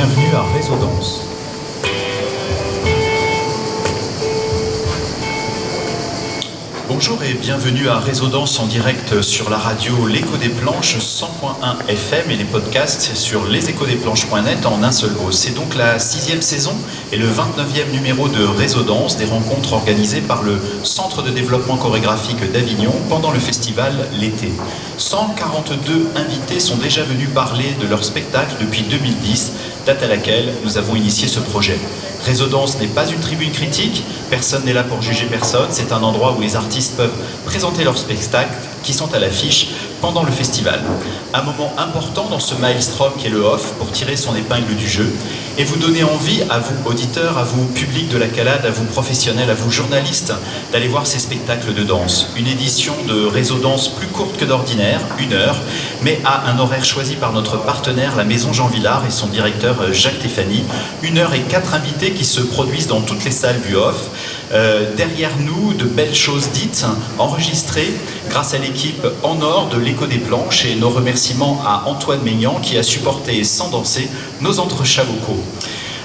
Bienvenue à Réseau Danse. Bonjour et bienvenue à Réseau Danse en direct sur la radio L'Écho des Planches 100.1 FM et les podcasts sur leséchodesplanches.net en un seul mot. C'est donc la 6e saison et le 29e numéro de Réseau Danse, des rencontres organisées par le Centre de développement chorégraphique d'Avignon pendant le festival L'été. 142 invités sont déjà venus parler de leur spectacle depuis 2010, date à laquelle nous avons initié ce projet. Réseau Danse n'est pas une tribune critique, personne n'est là pour juger personne, c'est un endroit où les artistes peuvent présenter leurs spectacles qui sont à l'affiche pendant le festival. Un moment important dans ce maelstrom qu'est le off pour tirer son épingle du jeu et vous donner envie à vous auditeurs, à vous public de la calade, à vous professionnels, à vous journalistes d'aller voir ces spectacles de danse. Une édition de Réseau Danse plus courte que d'ordinaire, 1 heure, mais à un horaire choisi par notre partenaire, la Maison Jean Villard et son directeur Jacques Téphany. 1 heure et 4 invités qui se produisent dans toutes les salles du off. Derrière nous, de belles choses dites, enregistrées grâce à l'équipe en or de l'Écho des Planches et nos remerciements à Antoine Maignan qui a supporté sans danser nos entrechats vocaux.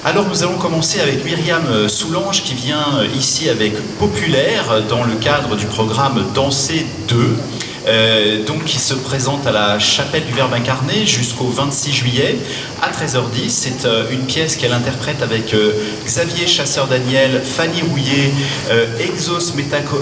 Alors nous allons commencer avec Myriam Soulange qui vient ici avec Populaire dans le cadre du programme Danser 2. Donc qui se présente à la Chapelle du Verbe Incarné jusqu'au 26 juillet à 13h10. C'est une pièce qu'elle interprète avec Xavier Chasseur-Daniel, Fanny Rouillet, Exos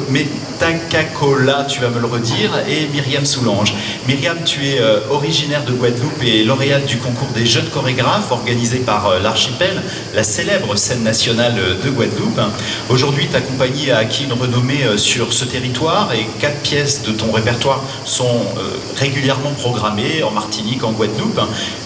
Metacacola, tu vas me le redire, et Myriam Soulange. Myriam, tu es originaire de Guadeloupe et lauréate du concours des jeunes chorégraphes organisé par l'Archipel, la célèbre scène nationale de Guadeloupe. Aujourd'hui, ta compagnie a acquis une renommée sur ce territoire et 4 pièces de ton répertoire sont régulièrement programmés en Martinique, en Guadeloupe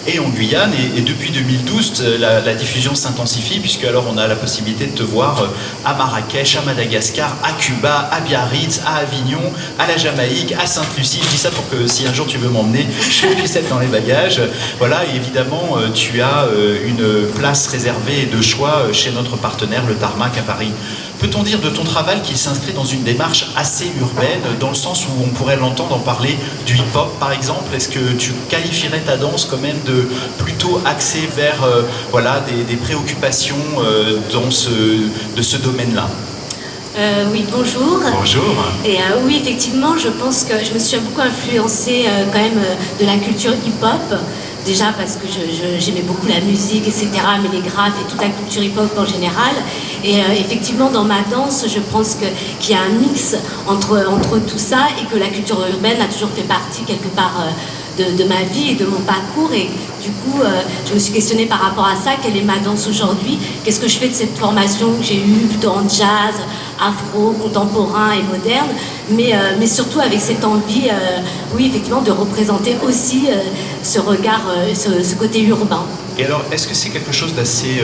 et en Guyane. Et depuis 2012, la diffusion s'intensifie puisque alors on a la possibilité de te voir à Marrakech, à Madagascar, à Cuba, à Biarritz, à Avignon, à la Jamaïque, à Sainte-Lucie. Je dis ça pour que si un jour tu veux m'emmener, je puisse être dans les bagages. Voilà, et évidemment, tu as une place réservée de choix chez notre partenaire, le Tarmac à Paris. Peut-on dire de ton travail qu'il s'inscrit dans une démarche assez urbaine, dans le sens où on pourrait l'entendre en parler du hip-hop par exemple? Est-ce que tu qualifierais ta danse quand même de plutôt axée vers voilà, des préoccupations de ce domaine-là? Oui, bonjour. Bonjour. Et oui, effectivement, je pense que je me suis beaucoup influencée quand même de la culture hip-hop. Déjà parce que j'aimais beaucoup la musique, etc., mais les graphes et toute la culture hip-hop en général. Et effectivement, dans ma danse, je pense qu'il y a un mix entre tout ça et que la culture urbaine a toujours fait partie quelque part de ma vie et de mon parcours. Et du coup, je me suis questionnée par rapport à ça. Quelle est ma danse aujourd'hui? Qu'est-ce que je fais de cette formation que j'ai eue plutôt en jazz, afro, contemporain et moderne, mais surtout avec cette envie, oui, effectivement, de représenter aussi ce regard, ce côté urbain. Et alors, est-ce que c'est quelque chose d'assez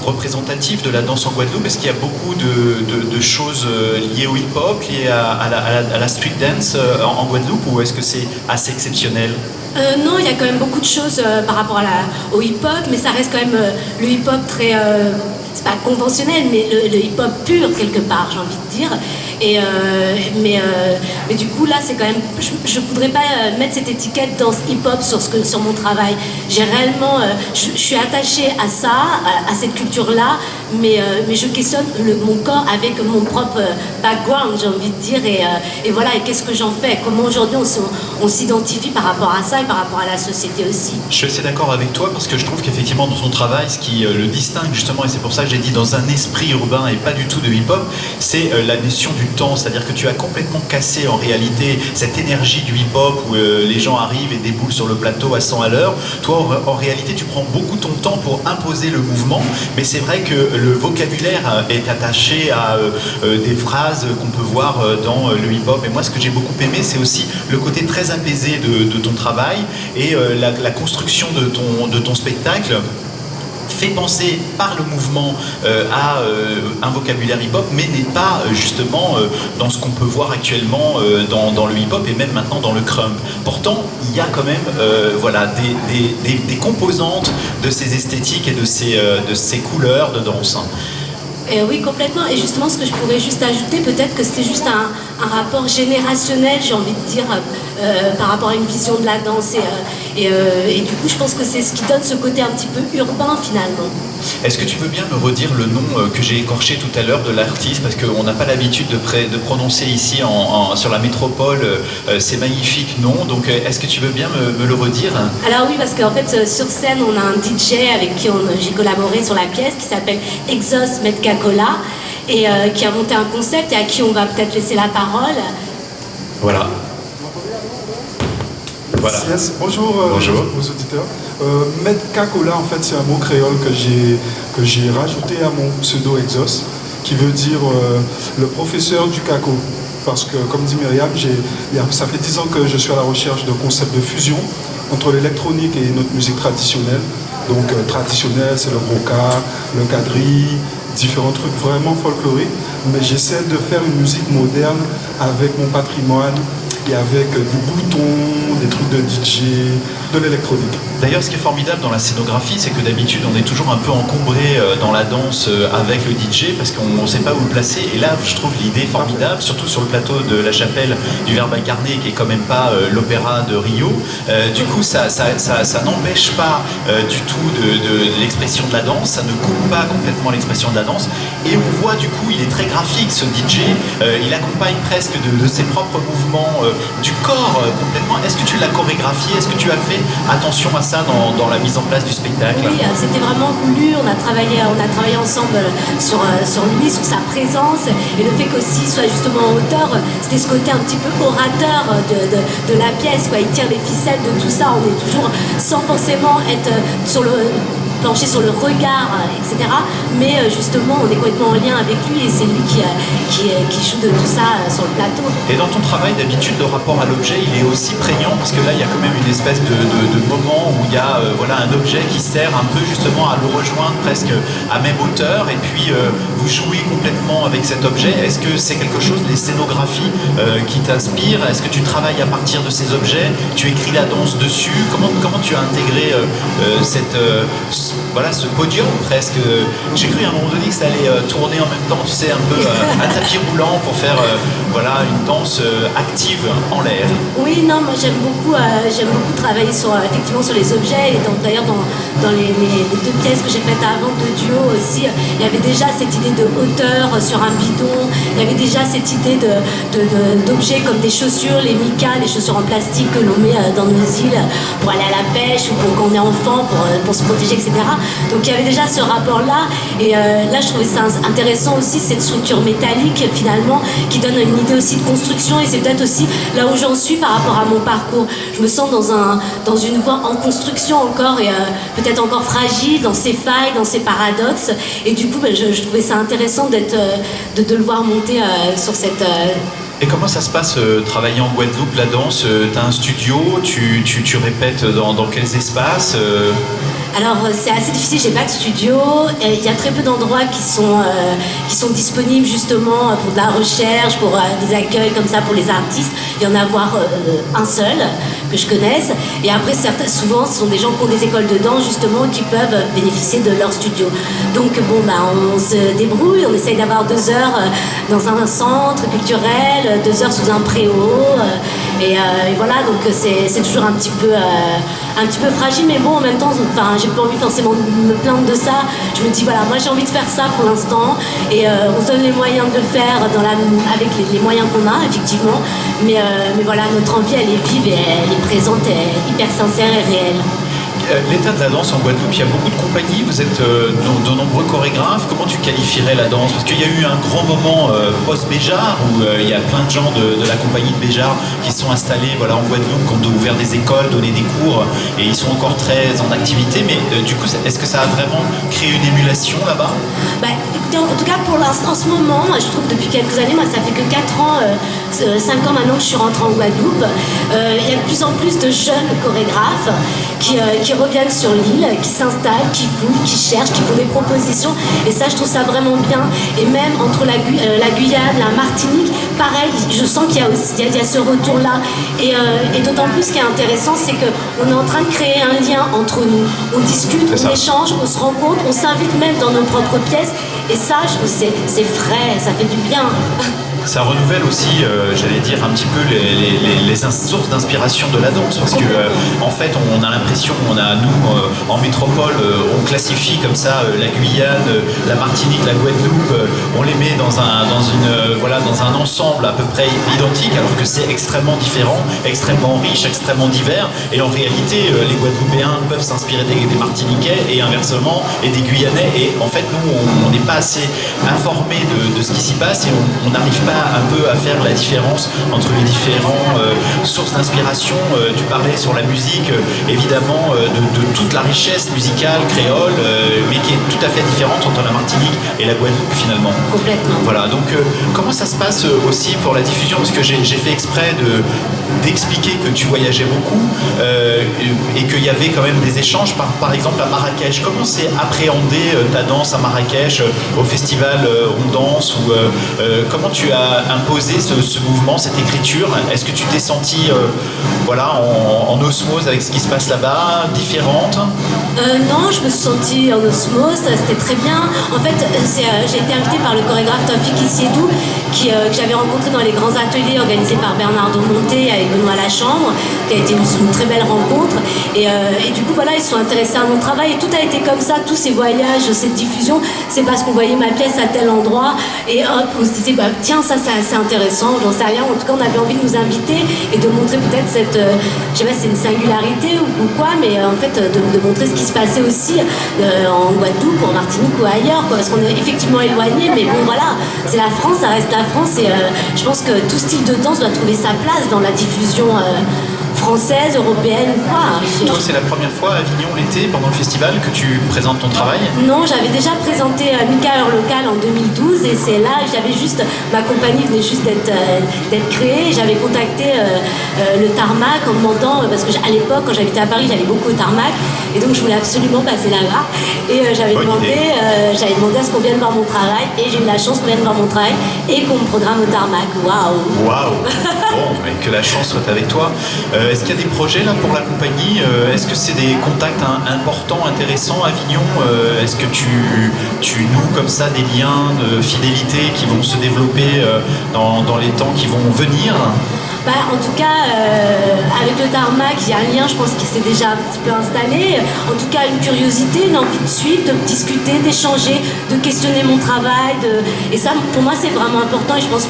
représentatif de la danse en Guadeloupe? Est-ce qu'il y a beaucoup de choses liées au hip-hop, liées à la street dance en Guadeloupe, ou est-ce que c'est assez exceptionnel? Non, il y a quand même beaucoup de choses par rapport au hip-hop, mais ça reste quand même le hip-hop très... c'est pas conventionnel, mais le hip-hop pur, quelque part, j'ai envie de dire. Mais du coup, là, c'est quand même... Je voudrais pas mettre cette étiquette danse hip-hop sur mon travail. J'ai réellement... je suis attachée à ça, à cette culture-là, mais je questionne mon corps avec mon propre background, j'ai envie de dire. Et voilà, et qu'est-ce que j'en fais? Comment aujourd'hui on s'identifie par rapport à ça et par rapport à la société aussi? Je suis assez d'accord avec toi parce que je trouve qu'effectivement dans ton travail, ce qui le distingue justement, et c'est pour ça que j'ai dit dans un esprit urbain et pas du tout de hip-hop, c'est la notion du temps, c'est-à-dire que tu as complètement cassé en réalité cette énergie du hip-hop où les gens arrivent et déboulent sur le plateau à 100 à l'heure. Toi en réalité tu prends beaucoup ton temps pour imposer le mouvement, mais c'est vrai que le vocabulaire est attaché à des phrases qu'on peut voir dans le hip-hop. Et moi ce que j'ai beaucoup aimé, c'est aussi le côté très apaisé de ton travail et la construction de ton spectacle fait penser par le mouvement à un vocabulaire hip-hop, mais n'est pas justement dans ce qu'on peut voir actuellement dans le hip-hop et même maintenant dans le crump. Pourtant, il y a quand même voilà, des composantes de ces esthétiques et de ces couleurs de danse. Oui, complètement. Et justement, ce que je pourrais juste ajouter, peut-être que c'était juste un rapport générationnel, j'ai envie de dire, par rapport à une vision de la danse. Et du coup, je pense que c'est ce qui donne ce côté un petit peu urbain, finalement. Est-ce que tu veux bien me redire le nom que j'ai écorché tout à l'heure de l'artiste, parce qu'on n'a pas l'habitude de prononcer ici sur la métropole ces magnifiques noms, donc est-ce que tu veux bien me le redire? Alors oui, parce qu'en fait, sur scène, on a un DJ avec qui j'ai collaboré sur la pièce qui s'appelle Exos Metcacola et qui a monté un concept et à qui on va peut-être laisser la parole. Voilà. Voilà. Yes. Bonjour, Bonjour. aux auditeurs. Metcacola, en fait, c'est un mot créole que j'ai rajouté à mon pseudo Exos, qui veut dire le professeur du caco. Parce que, comme dit Myriam, ça fait 10 ans que je suis à la recherche de concepts de fusion entre l'électronique et notre musique traditionnelle. Donc, traditionnelle, c'est le roca, le quadrille, différents trucs vraiment folkloriques. Mais j'essaie de faire une musique moderne avec mon patrimoine et avec des boutons, des trucs de DJ, de l'électronique. D'ailleurs, ce qui est formidable dans la scénographie, c'est que d'habitude, on est toujours un peu encombré dans la danse avec le DJ parce qu'on ne sait pas où le placer. Et là, je trouve l'idée formidable, surtout sur le plateau de la chapelle du Verbe incarné, qui est quand même pas l'opéra de Rio. Du coup, ça n'empêche pas du tout de l'expression de la danse, ça ne coupe pas complètement l'expression de la danse. Et on voit, du coup, il est très graphique, ce DJ. Il accompagne presque de ses propres mouvements du corps complètement. Est-ce que tu l'as chorégraphié? Est-ce que tu as fait attention à ça dans la mise en place du spectacle? Oui, c'était vraiment voulu. On a travaillé ensemble sur lui, sur sa présence et le fait qu'aussi il soit justement en hauteur. C'était ce côté un petit peu orateur de la pièce, quoi. Il tire les ficelles de tout ça. On est toujours sans forcément être plancher sur le regard, etc. Mais justement, on est complètement en lien avec lui et c'est lui qui joue de tout ça sur le plateau. Et dans ton travail, d'habitude, le rapport à l'objet, il est aussi prégnant parce que là, il y a quand même une espèce de moment où il y a un objet qui sert un peu justement à le rejoindre presque à même hauteur et puis vous jouez complètement avec cet objet. Est-ce que c'est quelque chose, les scénographies qui t'inspirent? Est-ce que tu travailles à partir de ces objets? Tu écris la danse dessus? Comment tu as intégré ce podium presque? J'ai cru à un moment donné que ça allait tourner en même temps, tu sais, un peu à tapis roulant pour faire une danse active en l'air. Oui, non, moi j'aime beaucoup travailler effectivement sur les objets et d'ailleurs dans les deux pièces que j'ai faites avant de duo aussi, il y avait déjà cette idée de hauteur sur un bidon, il y avait déjà cette idée d'objets comme des chaussures, les micas, les chaussures en plastique que l'on met dans nos îles pour aller à la pêche ou pour quand on est enfant, pour se protéger, etc. Donc il y avait déjà ce rapport-là et là je trouvais ça intéressant aussi, cette structure métallique finalement qui donne une idée aussi de construction et c'est peut-être aussi là où j'en suis par rapport à mon parcours. Je me sens dans une voie en construction encore et peut-être encore fragile dans ses failles, dans ses paradoxes et du coup je trouvais ça intéressant de le voir monter sur cette... Et comment ça se passe travailler en Guadeloupe, la danse? Tu as un studio, tu répètes dans quels espaces? Alors c'est assez difficile, j'ai pas de studio, il y a très peu d'endroits qui sont disponibles justement pour de la recherche, pour des accueils comme ça pour les artistes. Il y en a un seul que je connaisse et après souvent ce sont des gens qui ont des écoles de danse justement qui peuvent bénéficier de leur studio. Donc on se débrouille, on essaye d'avoir 2 heures dans un centre culturel, 2 heures sous un préau et voilà, donc c'est toujours un petit peu fragile mais bon en même temps j'ai pas envie forcément de me plaindre de ça. Je me dis voilà, moi j'ai envie de faire ça pour l'instant et on se donne les moyens de le faire avec les moyens qu'on a effectivement. Mais voilà, notre envie elle est vive et elle est présente, elle est hyper sincère et réelle. L'état de la danse en Guadeloupe, il y a beaucoup de compagnies, vous êtes de nombreux chorégraphes. Comment tu qualifierais la danse? Parce qu'il y a eu un grand moment post-Béjar où il y a plein de gens de la compagnie de Béjar qui se sont installés en Guadeloupe, qui ont ouvert des écoles, donné des cours et ils sont encore très en activité. Mais du coup, est-ce que ça a vraiment créé une émulation là-bas? Écoutez, en tout cas pour l'instant, en ce moment, je trouve depuis quelques années, moi ça fait que 4 ans, 5 ans maintenant que je suis rentrée en Guadeloupe, il y a de plus en plus de jeunes chorégraphes qui reviennent sur l'île, qui s'installent, qui fouillent, qui cherchent, qui font des propositions et ça je trouve ça vraiment bien et même entre la Guyane, la Martinique, pareil, je sens qu'il y a ce retour là et d'autant plus ce qui est intéressant c'est qu'on est en train de créer un lien entre nous, on discute, on échange, on se rencontre, on s'invite même dans nos propres pièces Et ça, je trouve c'est frais, ça fait du bien. Ça renouvelle aussi, j'allais dire, un petit peu les sources d'inspiration de la danse, parce que en fait, on a l'impression, en métropole, on classifie comme ça la Guyane, la Martinique, la Guadeloupe, on les met dans un ensemble à peu près identique, alors que c'est extrêmement différent, extrêmement riche, extrêmement divers, et en réalité, les Guadeloupéens peuvent s'inspirer des Martiniquais et inversement, et des Guyanais, et en fait, nous, on n'est pas assez informés de ce qui s'y passe, et on n'arrive pas un peu à faire la différence entre les différentes sources d'inspiration. Tu parlais sur la musique, évidemment, de toute la richesse musicale créole, mais qui est tout à fait différente entre la Martinique et la Guadeloupe finalement. Complètement. Voilà, donc comment ça se passe aussi pour la diffusion? Parce que j'ai fait exprès d'expliquer que tu voyageais beaucoup et qu'il y avait quand même des échanges, par exemple à Marrakech. Comment c'est appréhendé ta danse à Marrakech, au festival On Danse, ou comment tu as imposé ce mouvement, cette écriture? Est-ce que tu t'es sentie en osmose avec ce qui se passe là-bas, différente? Non, je me suis sentie en osmose, c'était très bien. En fait, j'ai été invitée par le chorégraphe Tawfik Issiedou, que j'avais rencontré dans les grands ateliers organisés par Bernardo Monté avec Benoît Lachambre, qui a été une très belle rencontre. Et du coup, voilà, ils se sont intéressés à mon travail et tout a été comme ça, tous ces voyages, cette diffusion, c'est parce qu'on voyait ma pièce à tel endroit et hop, on se disait, tiens, ça c'est assez intéressant, j'en sais rien. En tout cas, on avait envie de nous inviter et de montrer peut-être cette, je sais pas si c'est une singularité ou quoi, mais en fait, de montrer ce qui se passait aussi en Guadeloupe, en Martinique ou ailleurs, quoi, parce qu'on est effectivement éloigné, mais bon, voilà, c'est la France, ça reste la France et je pense que tout style de danse doit trouver sa place dans la diffusion française, européenne ou quoi. Toi, c'est la première fois à Avignon l'été, pendant le festival, que tu présentes ton travail? Non, j'avais déjà présenté Mika Heure Locale en 2012 et c'est là, ma compagnie venait juste d'être créée. J'avais contacté le Tarmac en demandant, parce qu'à l'époque, quand j'habitais à Paris, j'allais beaucoup au Tarmac et donc je voulais absolument passer là-bas. Et j'avais demandé à ce qu'on vienne voir mon travail et j'ai eu la chance qu'on vienne voir mon travail et qu'on me programme au Tarmac. Waouh! Waouh! Bon, mais que la chance soit avec toi. Est-ce qu'il y a des projets là pour la compagnie? Est-ce que c'est des contacts importants, intéressants à Avignon? Est-ce que tu noues comme ça des liens de fidélité qui vont se développer dans les temps qui vont venir? En tout cas, avec le Tarmac, il y a un lien, je pense, qui s'est déjà un petit peu installé. En tout cas, une curiosité, une envie de suivre, de discuter, d'échanger, de questionner mon travail. Et ça, pour moi, c'est vraiment important. Et je pense,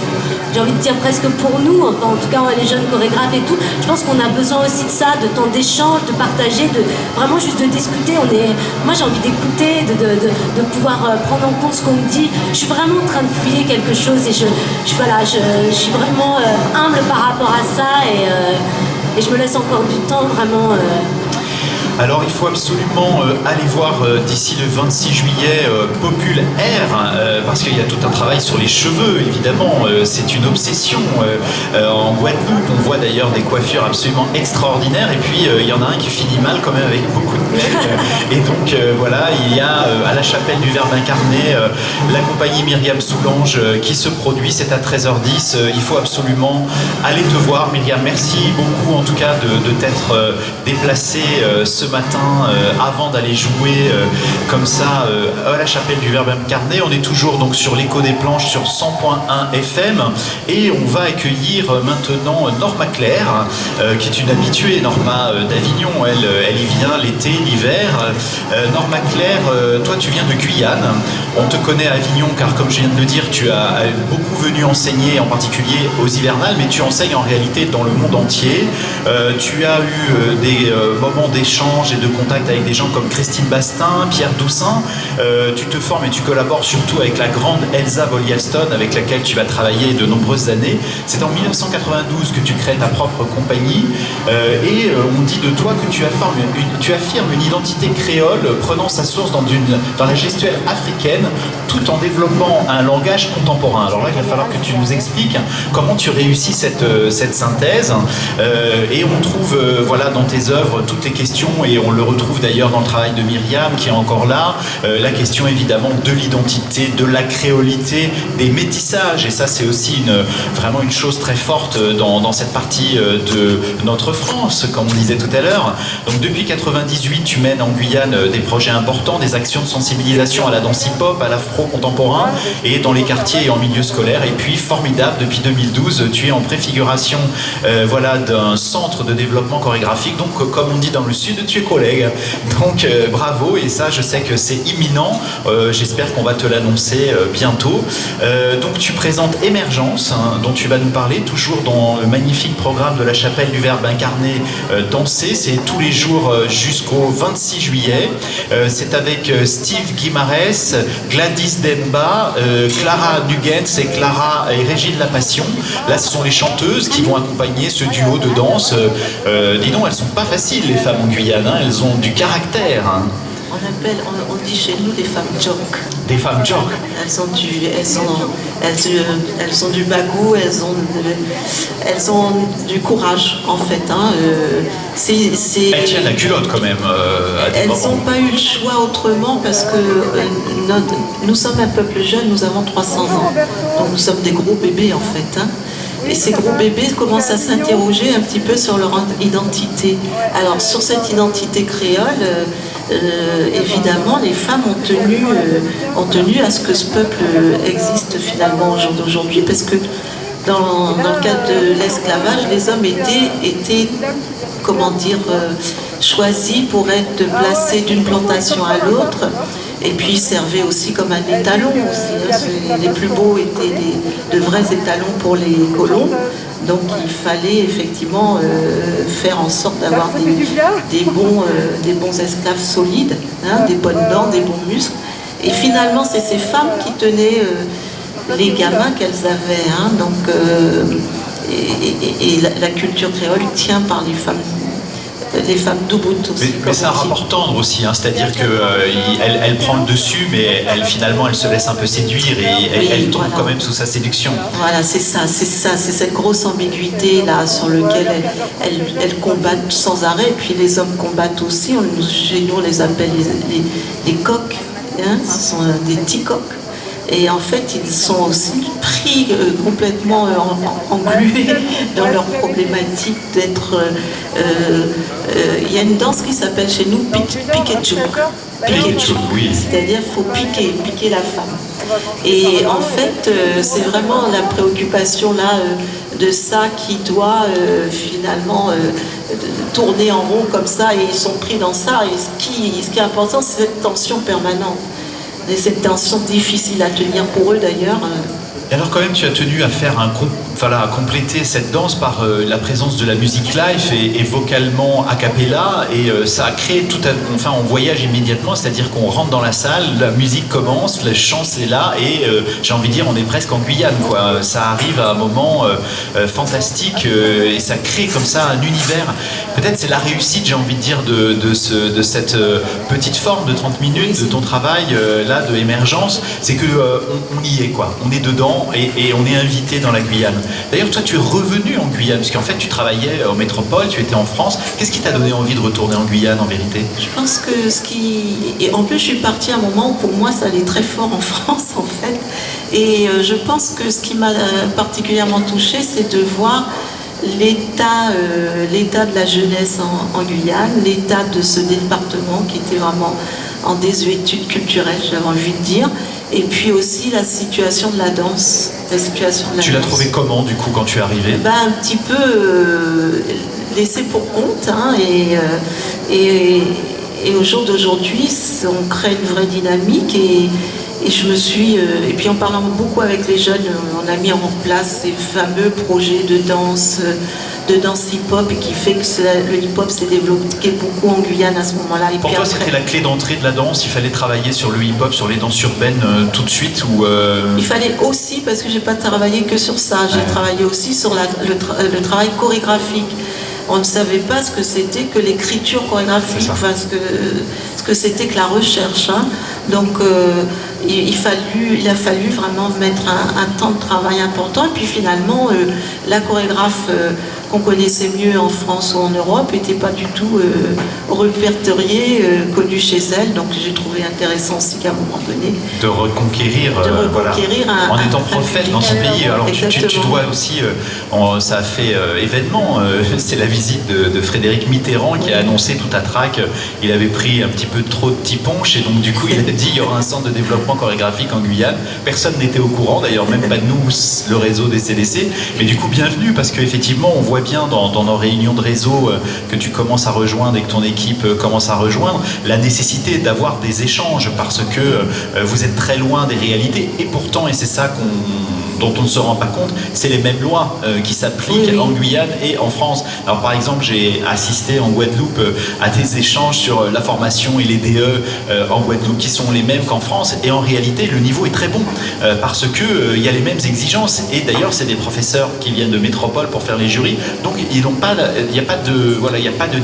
j'ai envie de dire presque pour nous, enfin, en tout cas, les jeunes chorégraphes et tout, je pense qu'on a besoin aussi de ça, de temps d'échange, de partager, de vraiment juste de discuter. Moi, j'ai envie d'écouter, de pouvoir prendre en compte ce qu'on me dit. Je suis vraiment en train de fouiller quelque chose et je suis vraiment humble par rapport à ça et je me laisse encore du temps vraiment. Alors il faut absolument aller voir d'ici le 26 juillet Popul Air, parce qu'il y a tout un travail sur les cheveux, évidemment, c'est une obsession. En Guadeloupe, on voit d'ailleurs des coiffures absolument extraordinaires, et puis il y en a un qui finit mal quand même avec beaucoup de mèches. Et donc voilà, il y a à la chapelle du Verbe incarné la compagnie Myriam Soulange qui se produit, c'est à 13h10. Il faut absolument aller te voir, Myriam. Merci beaucoup en tout cas de t'être déplacée ce matin avant d'aller jouer comme ça à la chapelle du Verbe incarné. On est toujours donc sur l'écho des planches sur 100.1 FM et on va accueillir maintenant Norma Claire qui est une habituée, Norma, d'Avignon. Elle y vient l'été, l'hiver. Norma Claire, toi tu viens de Guyane. On te connaît à Avignon car, comme je viens de le dire, tu as beaucoup venu enseigner, en particulier aux hivernales, mais tu enseignes en réalité dans le monde entier. Tu as eu des moments d'échange et de contact avec des gens comme Christine Bastin, Pierre Doussin. Tu te formes et tu collabores surtout avec la grande Elsa Voliaston, avec laquelle tu vas travailler de nombreuses années. C'est en 1992 que tu crées ta propre compagnie et on dit de toi que tu affirmes une identité créole prenant sa source dans la gestuelle africaine tout en développant un langage contemporain. Alors là, il va falloir que tu nous expliques comment tu réussis cette synthèse et on trouve voilà, dans tes œuvres toutes les questions question, et on le retrouve d'ailleurs dans le travail de Myriam qui est encore là, la question évidemment de l'identité, de la créolité, des métissages, et ça c'est aussi vraiment une chose très forte dans cette partie de notre France, comme on disait tout à l'heure. Donc depuis 98, tu mènes en Guyane des projets importants, des actions de sensibilisation à la danse hip-hop, à l'afro-contemporain, et dans les quartiers et en milieu scolaire. Et puis formidable, depuis 2012, tu es en préfiguration voilà, d'un centre de développement chorégraphique. Donc comme on dit dans le sud, tu es collègue. Donc bravo, et ça je sais que c'est imminent. J'espère qu'on va te l'annoncer bientôt. Donc tu présentes Émergence, hein, dont tu vas nous parler, toujours dans le magnifique programme de la Chapelle du Verbe incarné Danser. C'est tous les jours jusqu'au 26 juillet. C'est avec Steve Guimarès, Gladys Demba, Clara Nugetz et Clara et Régine La Passion. Là, ce sont les chanteuses qui vont accompagner ce duo de danse. Dis donc, elles sont pas faciles, les femmes en Guyane, hein. Elles ont du caractère. Hein. On dit chez nous des femmes jock. Des femmes jock. Elles ont du bagou, elles ont du courage en fait. Hein. Elles tiennent la culotte quand même. Elles n'ont pas eu le choix autrement parce que nous sommes un peuple jeune, nous avons 300 ans. Donc nous sommes des gros bébés en fait. Hein. Et ces gros bébés commencent à s'interroger un petit peu sur leur identité. Alors sur cette identité créole, évidemment, les femmes ont tenu à ce que ce peuple existe finalement au jour d'aujourd'hui, parce que dans le cadre de l'esclavage, les hommes étaient comment dire, choisis pour être placés d'une plantation à l'autre. Et puis ils servaient aussi comme un étalon aussi. Les plus beaux étaient de vrais étalons pour les colons. Donc il fallait effectivement faire en sorte d'avoir des bons esclaves solides, hein, des bonnes dents, des bons muscles. Et finalement, c'est ces femmes qui tenaient les gamins qu'elles avaient. Hein, donc, et la culture créole tient par les femmes d'Ubuntu aussi. Mais c'est un rapport tendre aussi, hein, c'est-à-dire qu'elle prend le dessus, mais finalement elle se laisse un peu séduire et elle tombe voilà, quand même sous sa séduction. Voilà, c'est cette grosse ambiguïté là sur laquelle elles combattent sans arrêt, et puis les hommes combattent aussi. Chez nous on les appelle les coqs, hein, ce sont des petits coqs. Et en fait, ils sont aussi pris complètement englués dans leur problématique d'être... Il y a une danse qui s'appelle chez nous piquetchouk. Oui. C'est-à-dire qu'il faut piquer la femme. Et en fait, c'est vraiment la préoccupation là de ça qui doit finalement tourner en rond comme ça, et ils sont pris dans ça. Et ce qui est important, c'est cette tension permanente. Et cette tension difficile à tenir pour eux d'ailleurs. Et alors quand même tu as tenu à faire à compléter cette danse par la présence de la musique live et vocalement a cappella, et ça a créé on voyage immédiatement, c'est-à-dire qu'on rentre dans la salle, la musique commence, le chant c'est là, et j'ai envie de dire on est presque en Guyane quoi. Ça arrive à un moment fantastique, et ça crée comme ça un univers. Peut-être c'est la réussite, j'ai envie de dire, de cette petite forme de 30 minutes de ton travail là de Émergence, c'est que on y est quoi, on est dedans et on est invité dans la Guyane. D'ailleurs, toi, tu es revenu en Guyane, parce qu'en fait, tu travaillais en métropole, tu étais en France. Qu'est-ce qui t'a donné envie de retourner en Guyane, en vérité? Je pense que Et en plus, je suis partie à un moment où, pour moi, ça allait très fort en France, en fait. Et je pense que ce qui m'a particulièrement touchée, c'est de voir l'état de la jeunesse en Guyane, l'état de ce département qui était vraiment en désuétude culturelle, j'avais envie de dire. Et puis aussi la situation de la danse. Tu l'as trouvé comment, du coup, quand tu es arrivée? Un petit peu laissé pour compte. Hein, et au jour d'aujourd'hui, on crée une vraie dynamique. Et je me suis... et puis en parlant beaucoup avec les jeunes, on a mis en place ces fameux projets de danse hip-hop, et qui fait que le hip-hop s'est développé beaucoup en Guyane à ce moment-là. Et pour toi, c'était la clé d'entrée de la danse? Il fallait travailler sur le hip-hop, sur les danses urbaines tout de suite ou Il fallait aussi, parce que j'ai pas travaillé que sur ça, j'ai travaillé aussi sur le travail chorégraphique. On ne savait pas ce que c'était que l'écriture chorégraphique, enfin, ce que c'était que la recherche. Hein. Donc il a fallu vraiment mettre un temps de travail important. Et puis finalement, la chorégraphe qu'on connaissait mieux en France ou en Europe n'était pas du tout répertoriée, connue chez elle. Donc j'ai trouvé intéressant aussi qu'à un moment donné de reconquérir, voilà, en étant prophète dans son pays. Alors tu dois aussi, ça a fait événement, c'est la visite de Frédéric Mitterrand qui a annoncé tout à trac, il avait pris un petit peu trop de petits ponches et donc du coup il a dit il y aura un centre de développement chorégraphique en Guyane. Personne n'était au courant, d'ailleurs même pas nous, le réseau des CDC, mais du coup bienvenue, parce qu'effectivement on voit bien dans nos réunions de réseau que tu commences à rejoindre et que ton équipe commence à rejoindre, la nécessité d'avoir des échanges, parce que vous êtes très loin des réalités, et pourtant, et c'est ça dont on ne se rend pas compte, c'est les mêmes lois qui s'appliquent en Guyane et en France. Alors par exemple, j'ai assisté en Guadeloupe à des échanges sur la formation et les DE en Guadeloupe qui sont les mêmes qu'en France, et en réalité le niveau est très bon parce que il y a les mêmes exigences, et d'ailleurs c'est des professeurs qui viennent de métropole pour faire les jurys, donc il n'y a pas de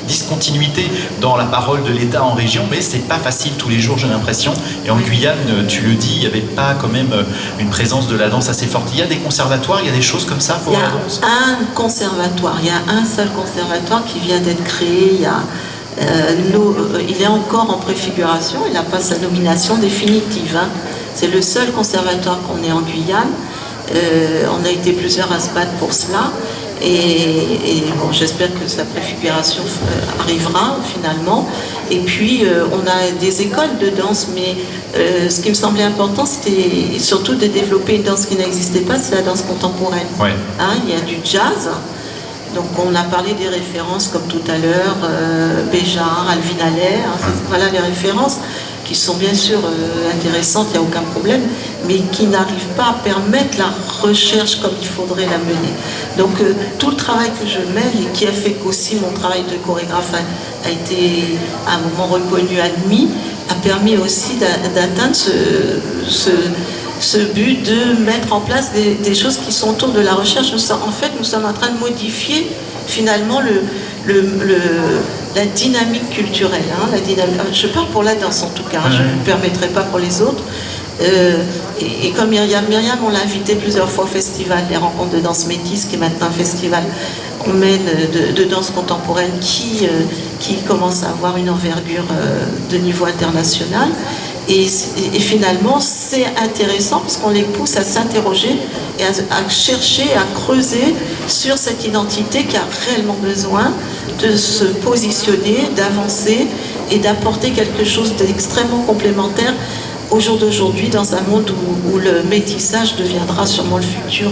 discontinuité dans la parole de l'État en région, mais c'est pas facile tous les jours, j'ai l'impression. Et en Guyane, tu le dis, il n'y avait pas quand même une présence de la danse assez forte. Il y a des conservatoires, il y a des choses comme ça pour la danse? Il y a un seul conservatoire qui vient d'être créé. Il est encore en préfiguration, il n'a pas sa nomination définitive. Hein. C'est le seul conservatoire qu'on ait en Guyane. On a été plusieurs à se battre pour cela. Et bon, j'espère que sa préfiguration arrivera finalement. Et puis, on a des écoles de danse, mais ce qui me semblait important, c'était surtout de développer une danse qui n'existait pas, c'est la danse contemporaine. Ouais. Hein, il y a du jazz. Donc, on a parlé des références, comme tout à l'heure, Béjart, Alvin Allais, hein, voilà les références qui sont bien sûr intéressantes, il n'y a aucun problème, mais qui n'arrivent pas à permettre la recherche comme il faudrait la mener. Donc tout le travail que je mène, et qui a fait qu'aussi mon travail de chorégraphe a été à un moment reconnu, admis, a permis aussi d'atteindre ce but de mettre en place des choses qui sont autour de la recherche. Nous sommes en train de modifier finalement la dynamique culturelle. Hein, je parle pour la danse en tout cas, je ne me permettrai pas pour les autres. Et comme Myriam, on l'a invité plusieurs fois au festival des rencontres de danse métisse, qui est maintenant un festival qu'on mène de danse contemporaine qui commence à avoir une envergure de niveau international. Et finalement, c'est intéressant parce qu'on les pousse à s'interroger et à chercher, à creuser sur cette identité qui a réellement besoin de se positionner, d'avancer et d'apporter quelque chose d'extrêmement complémentaire au jour d'aujourd'hui, dans un monde où le métissage deviendra sûrement le futur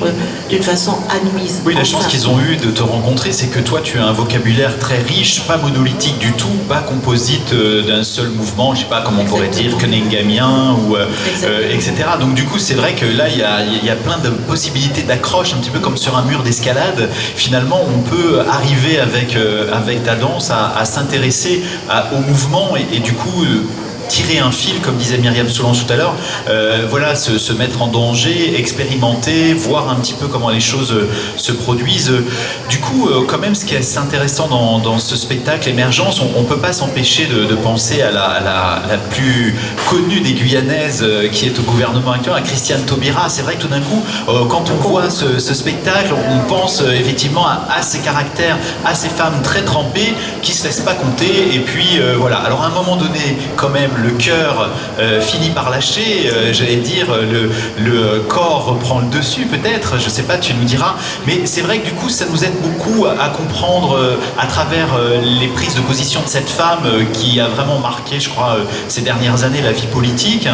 d'une façon admise. Oui, la chance qu'ils ont eue de te rencontrer, c'est que toi, tu as un vocabulaire très riche, pas monolithique du tout, pas composite d'un seul mouvement, je sais pas comment on pourrait dire, cunningamien, ou etc. Donc du coup, c'est vrai que là, il y a plein de possibilités d'accroche, un petit peu comme sur un mur d'escalade. Finalement, on peut arriver avec ta danse à s'intéresser au mouvement et du coup... tirer un fil, comme disait Myriam Soulon tout à l'heure, voilà, se mettre en danger, expérimenter, voir un petit peu comment les choses se produisent. Du coup, quand même, ce qui est assez intéressant dans ce spectacle Émergence, on ne peut pas s'empêcher de penser à la plus connue des Guyanaises qui est au gouvernement actuel, à Christiane Taubira. C'est vrai que tout d'un coup, quand on voit ce spectacle, on pense effectivement à ces caractères, à ces femmes très trempées qui ne se laissent pas compter. Et puis, voilà. Alors, à un moment donné, quand même, le cœur finit par lâcher, j'allais dire, le corps reprend le dessus peut-être, je sais pas, tu nous diras, mais c'est vrai que du coup ça nous aide beaucoup à comprendre à travers les prises de position de cette femme qui a vraiment marqué, je crois, ces dernières années la vie politique.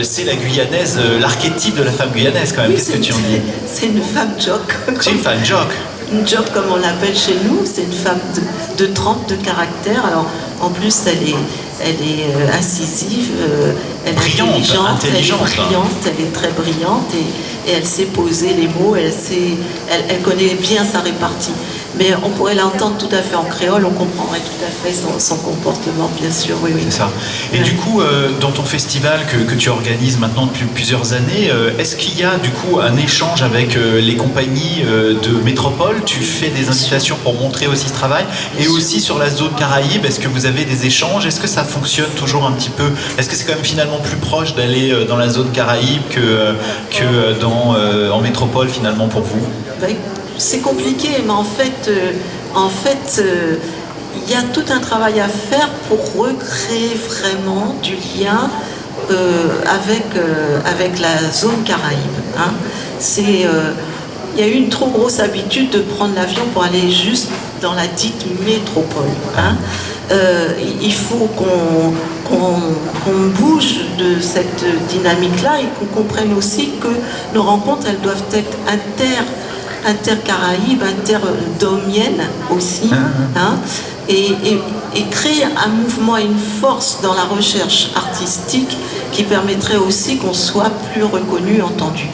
C'est la Guyanaise, l'archétype de la femme guyanaise quand même. Oui, qu'est-ce que tu en dis? C'est une femme jock. C'est une femme jock. Une jock comme on l'appelle chez nous, c'est une femme de trempe, de caractère. Alors en plus elle est incisive, elle est intelligente, elle est très brillante et elle sait poser les mots, elle connaît bien sa répartie. Mais on pourrait l'entendre tout à fait en créole, on comprendrait tout à fait son comportement, bien sûr, oui. C'est ça. Et du coup, dans ton festival que tu organises maintenant depuis plusieurs années, est-ce qu'il y a du coup un échange avec les compagnies de métropole? Tu fais des invitations pour montrer aussi ce travail? Et aussi sur la zone Caraïbe, est-ce que vous avez des échanges? Est-ce que ça fonctionne toujours un petit peu? Est-ce que c'est quand même finalement plus proche d'aller dans la zone Caraïbe que en métropole finalement pour vous? C'est compliqué, mais en fait, il y a tout un travail à faire pour recréer vraiment du lien avec la zone Caraïbe. Hein. Il y a eu une trop grosse habitude de prendre l'avion pour aller juste dans la dite métropole. Hein. Il faut qu'on bouge de cette dynamique-là et qu'on comprenne aussi que nos rencontres, elles doivent être intercaraïbes, interdomiennes aussi, hein, et créer un mouvement et une force dans la recherche artistique qui permettrait aussi qu'on soit plus reconnu, entendu.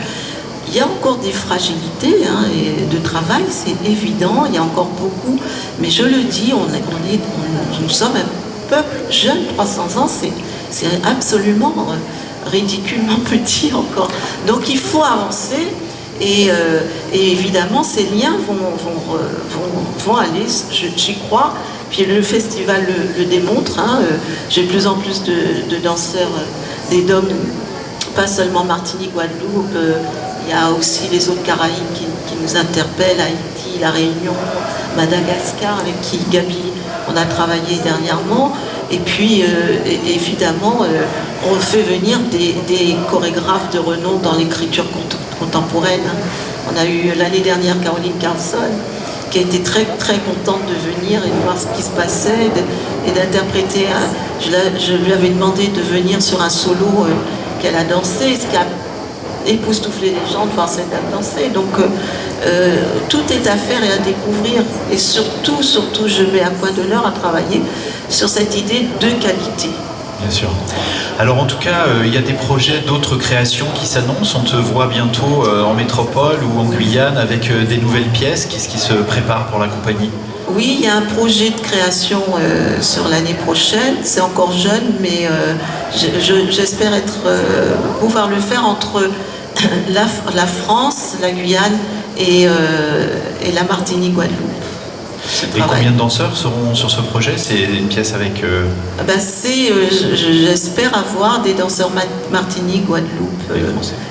Il y a encore des fragilités et de travail, c'est évident, il y a encore beaucoup, mais je le dis, nous sommes un peuple jeune, 300 ans, c'est absolument ridiculement petit encore. Donc il faut avancer. Et évidemment, ces liens vont aller, j'y crois. Puis le festival le démontre. Hein, j'ai de plus en plus de danseurs, des DOM, pas seulement Martinique, Guadeloupe. Il y a aussi les autres Caraïbes qui nous interpellent, Haïti, La Réunion, Madagascar, avec qui Gabi, on a travaillé dernièrement. Et puis, évidemment, on fait venir des chorégraphes de renom dans l'écriture contemporaine. On a eu l'année dernière Caroline Carlson, qui a été très, très contente de venir et de voir ce qui se passait et d'interpréter. Je lui avais demandé de venir sur un solo qu'elle a dansé, ce qui a époustouflé les gens de voir cette dame danser. Donc, tout est à faire et à découvrir. Et surtout, je mets un point d'honneur à travailler sur cette idée de qualité. Bien sûr. Alors en tout cas, il y a des projets d'autres créations qui s'annoncent. On te voit bientôt en métropole ou en Guyane avec des nouvelles pièces. Qu'est-ce qui se prépare pour la compagnie? Oui, il y a un projet de création sur l'année prochaine. C'est encore jeune, mais j'espère pouvoir le faire entre la France, la Guyane et la Martinique-Guadeloupe. Et combien de danseurs seront sur ce projet? C'est une pièce avec... j'espère avoir des danseurs Martinique, Guadeloupe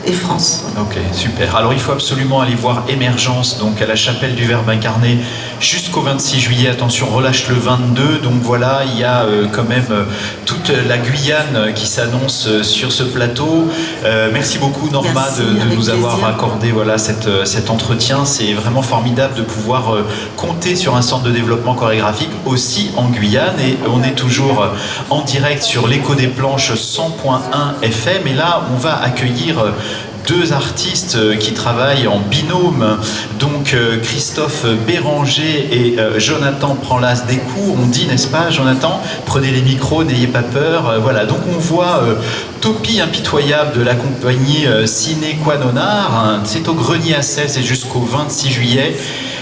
et France. Ok, super. Alors il faut absolument aller voir Émergence, donc à la chapelle du Verbe incarné, jusqu'au 26 juillet. Attention, relâche le 22. Donc voilà, il y a quand même toute la Guyane qui s'annonce sur ce plateau. Merci beaucoup Norma de nous avoir accordé cet entretien. C'est vraiment formidable de pouvoir compter sur un centre de développement chorégraphique aussi en Guyane, et on est toujours en direct sur l'écho des planches 100.1 FM, et là on va accueillir deux artistes qui travaillent en binôme, donc Christophe Béranger et Jonathan Pranlas Descours. On dit, n'est-ce pas Jonathan? Prenez les micros, n'ayez pas peur. Voilà, donc on voit Topi impitoyable de la compagnie Ciné Quanonar. C'est au Grenier à Sel, c'est jusqu'au 26 juillet.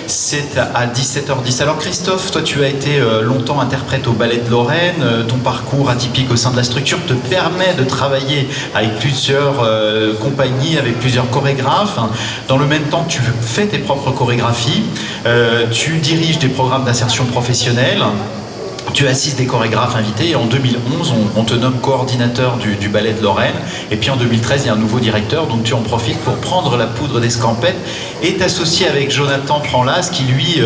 C'est à 17h10. Alors Christophe, toi tu as été longtemps interprète au Ballet de Lorraine. Ton parcours atypique au sein de la structure te permet de travailler avec plusieurs compagnies, avec plusieurs chorégraphes. Dans le même temps, tu fais tes propres chorégraphies. Tu diriges des programmes d'insertion professionnelle. Tu assistes des chorégraphes invités, et en 2011, on te nomme coordinateur du Ballet de Lorraine. Et puis en 2013, il y a un nouveau directeur, donc tu en profites pour prendre la poudre d'escampette et t'associer avec Jonathan Pranlas, qui lui,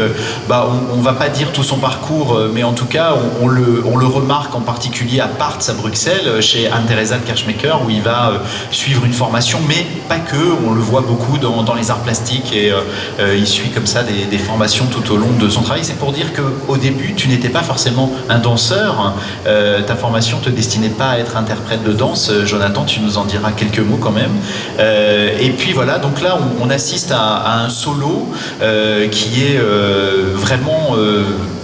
on va pas dire tout son parcours, mais en tout cas, on le remarque en particulier à Parts à Bruxelles, chez Anne-Theresa de Kerschmecker, où il va suivre une formation, mais pas que. On le voit beaucoup dans les arts plastiques, et il suit comme ça des formations tout au long de son travail. C'est pour dire qu'au début, tu n'étais pas forcément un danseur, ta formation te destinait pas à être interprète de danse. Jonathan, tu nous en diras quelques mots quand même. Et puis voilà, donc là on assiste à un solo qui est vraiment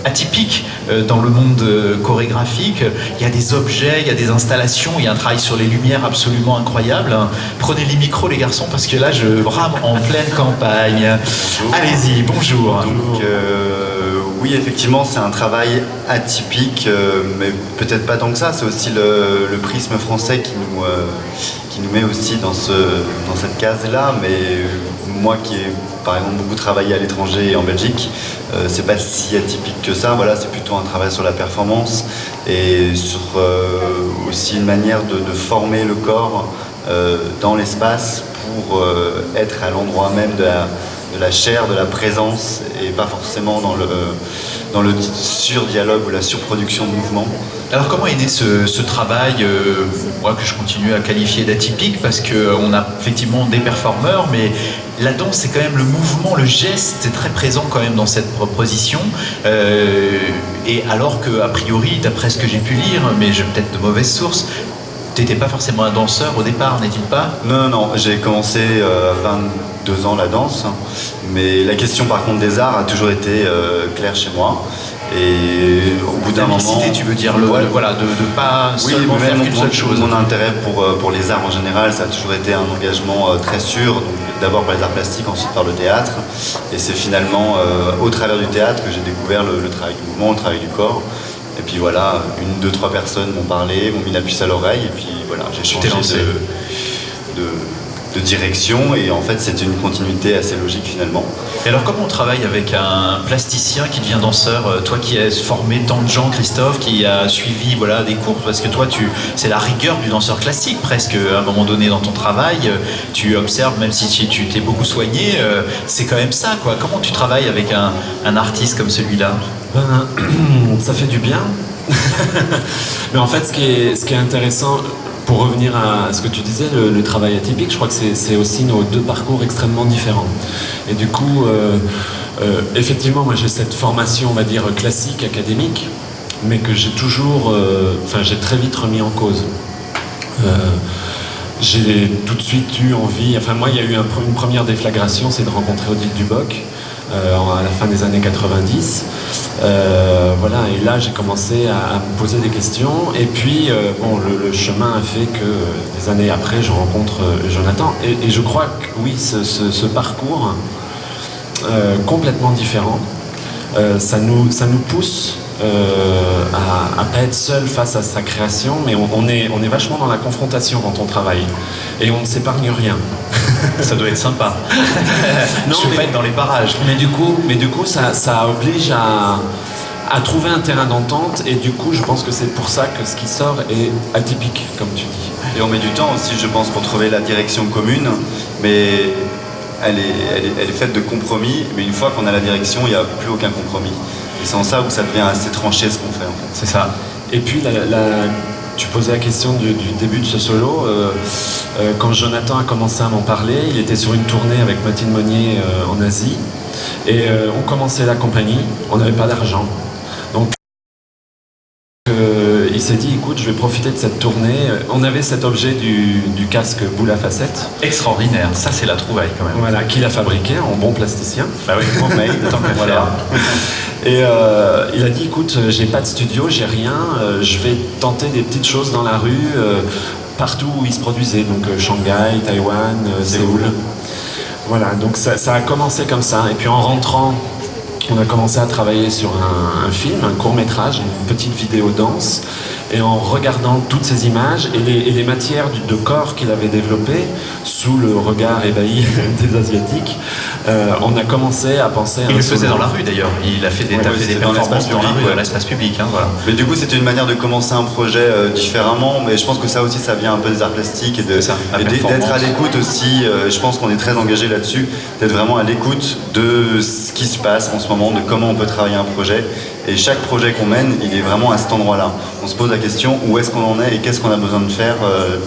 atypique dans le monde chorégraphique. Il y a des objets, il y a des installations, il y a un travail sur les lumières absolument incroyable. Prenez les micros les garçons parce que là je rame en pleine campagne. Bonjour. Allez-y, bonjour. Donc oui, effectivement c'est un travail atypique, mais peut-être pas tant que ça. C'est aussi le prisme français qui nous met aussi dans cette case-là, mais moi qui ai par exemple beaucoup travaillé à l'étranger et en Belgique, c'est pas si atypique que ça. Voilà, c'est plutôt un travail sur la performance et sur aussi une manière de former le corps dans l'espace pour être à l'endroit même de la chair, de la présence, et pas forcément dans le surdialogue ou la surproduction de mouvements. Alors comment est né ce travail, moi que je continue à qualifier d'atypique, parce qu'on a effectivement des performeurs, mais la danse c'est quand même le mouvement, le geste est très présent quand même dans cette proposition, et alors qu'a priori, d'après ce que j'ai pu lire, mais j'ai peut-être de mauvaises sources, t'étais pas forcément un danseur au départ, n'est-il pas? Non, j'ai commencé à 22 ans la danse, mais la question par contre des arts a toujours été claire chez moi. Et au bout d'un moment, tu veux dire voilà, de pas seulement faire qu'une seule chose. Mon intérêt pour les arts en général, ça a toujours été un engagement très sûr. Donc, d'abord par les arts plastiques, ensuite par le théâtre. Et c'est finalement au travers du théâtre que j'ai découvert le travail du mouvement, le travail du corps. Et puis voilà, 1, 2, 3 personnes m'ont parlé, m'ont mis la puce à l'oreille, et puis voilà, j'ai changé de direction, et en fait c'était une continuité assez logique finalement. Et alors comment on travaille avec un plasticien qui devient danseur, toi qui as formé tant de gens, Christophe, qui a suivi des cours, parce que toi c'est la rigueur du danseur classique presque à un moment donné dans ton travail, tu observes, même si tu t'es beaucoup soigné, c'est quand même ça quoi. Comment tu travailles avec un artiste comme celui-là? Ça fait du bien. Mais en fait ce qui est intéressant, pour revenir à ce que tu disais, le travail atypique, je crois que c'est aussi nos 2 parcours extrêmement différents. Et du coup, effectivement, moi j'ai cette formation, on va dire, classique, académique, mais que j'ai toujours, j'ai très vite remis en cause. J'ai tout de suite eu envie, moi il y a eu une première déflagration, c'est de rencontrer Odile Duboc, à la fin des années 90. Et là j'ai commencé à me poser des questions, et puis le chemin a fait que des années après je rencontre Jonathan, et je crois que oui, ce parcours complètement différent, ça nous pousse à pas être seul face à sa création, mais on est vachement dans la confrontation quand on travaille, et on ne s'épargne rien. Ça doit être sympa. Non, je ne veux pas être dans les parages. Mais du coup ça oblige à trouver un terrain d'entente, et du coup je pense que c'est pour ça que ce qui sort est atypique, comme tu dis. Et on met du temps aussi, je pense, pour trouver la direction commune, mais elle est faite de compromis, mais une fois qu'on a la direction, il n'y a plus aucun compromis. Et c'est en ça où ça devient assez tranché ce qu'on fait en fait. C'est ça. Et puis tu posais la question du début de ce solo. Quand Jonathan a commencé à m'en parler, il était sur une tournée avec Mathilde Monnier en Asie, et on commençait la compagnie, on n'avait pas d'argent. Donc il s'est dit, écoute, je vais profiter de cette tournée. On avait cet objet du casque boule à facettes. Extraordinaire, ça c'est la trouvaille quand même. Voilà, qu'il a fabriqué en bon plasticien. Bah oui, bon mail, tant qu'à faire. Et il a dit, écoute, j'ai pas de studio, j'ai rien, je vais tenter des petites choses dans la rue, partout où il se produisait, donc Shanghai, Taïwan, Séoul. Voilà, donc ça a commencé comme ça, et puis en rentrant, on a commencé à travailler sur un film, un court-métrage, une petite vidéo danse, et en regardant toutes ces images et les matières de corps qu'il avait développées sous le regard ébahi des Asiatiques, on a commencé à penser à il le faisait dans la rue d'ailleurs, il a fait des performances dans la rue, dans l'espace public. Voilà. Mais du coup c'était une manière de commencer un projet différemment, mais je pense que ça aussi ça vient un peu des arts plastiques, et d'être à l'écoute aussi. Je pense qu'on est très engagé là-dessus, d'être vraiment à l'écoute de ce qui se passe en ce moment, de comment on peut travailler un projet. Et chaque projet qu'on mène, il est vraiment à cet endroit-là. On se pose la question, où est-ce qu'on en est et qu'est-ce qu'on a besoin de faire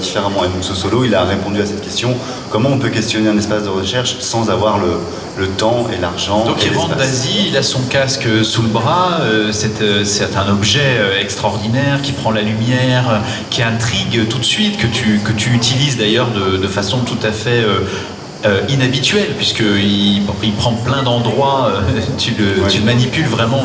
différemment. Et donc ce solo, il a répondu à cette question. Comment on peut questionner un espace de recherche sans avoir le temps et l'argent. Donc il rentre d'Asie, il a son casque sous le bras, c'est un objet extraordinaire qui prend la lumière, qui intrigue tout de suite, que tu utilises d'ailleurs de façon tout à fait inhabituelle, puisqu'il prend plein d'endroits, tu le manipules vraiment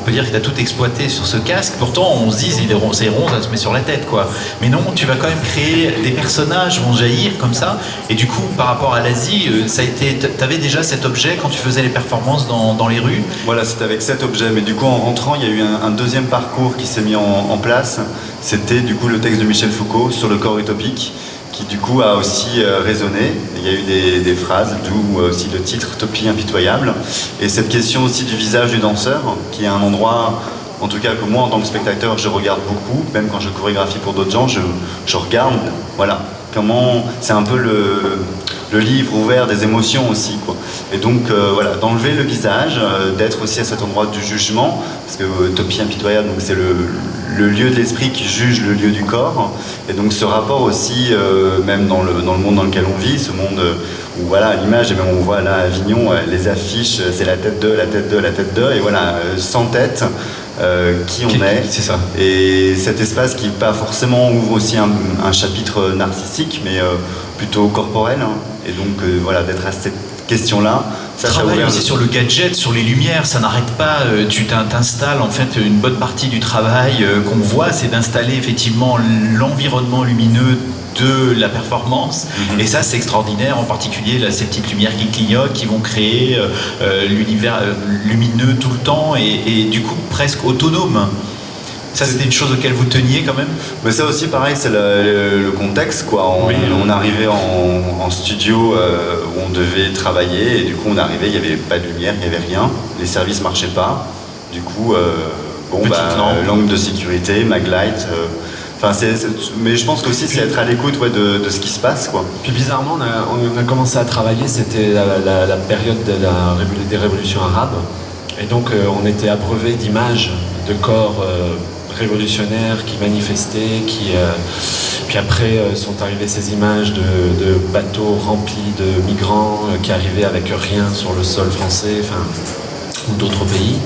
peut dire que tu as tout exploité sur ce casque. Pourtant, on se dit, c'est rond, ça se met sur la tête, quoi. Mais non, tu vas quand même créer des personnages vont jaillir comme ça. Et du coup, par rapport à l'Asie, t'avais déjà cet objet quand tu faisais les performances dans les rues? Voilà, c'était avec cet objet. Mais du coup, en rentrant, il y a eu un deuxième parcours qui s'est mis en place. C'était du coup le texte de Michel Foucault sur le corps utopique, qui du coup a aussi résonné. Il y a eu des phrases, d'où aussi le titre Utopie impitoyable. Et cette question aussi du visage du danseur, qui est un endroit, en tout cas que moi en tant que spectateur, je regarde beaucoup, même quand je chorégraphie pour d'autres gens, je regarde, voilà, comment c'est un peu le livre ouvert des émotions aussi, quoi. Et donc voilà, d'enlever le visage, d'être aussi à cet endroit du jugement, parce que Utopie impitoyable, donc c'est le lieu de l'esprit qui juge le lieu du corps, et donc ce rapport aussi, même dans le monde dans lequel on vit, ce monde où voilà, l'image, et même on voit là à Avignon, les affiches, c'est la tête de, la tête de, la tête de, et voilà, sans tête, qui on est. C'est ça. Et cet espace qui pas forcément ouvre aussi un chapitre narcissique, mais plutôt corporel, hein. Et donc voilà, d'être à cette question-là. Ça Travaille aussi sur le gadget, sur les lumières, ça n'arrête pas. Tu t'installes, en fait, une bonne partie du travail qu'on voit, c'est d'installer effectivement l'environnement lumineux de la performance. Et ça, c'est extraordinaire, en particulier là, ces petites lumières qui clignotent, qui vont créer l'univers lumineux tout le temps et du coup presque autonome. Ça, c'était une chose auquel vous teniez quand même? Mais ça aussi, pareil, c'est le contexte, quoi. On arrivait en studio où on devait travailler, et du coup, on arrivait, il n'y avait pas de lumière, il n'y avait rien, les services ne marchaient pas. Du coup, lampe de sécurité, maglite. Mais je pense qu'aussi, c'est être à l'écoute de ce qui se passe, quoi. Puis bizarrement, on a commencé à travailler, c'était la période des révolutions arabes. Et donc, on était abreuvé d'images de corps révolutionnaires qui manifestaient, puis après sont arrivées ces images de bateaux remplis de migrants qui arrivaient avec rien sur le sol français, ou d'autres pays.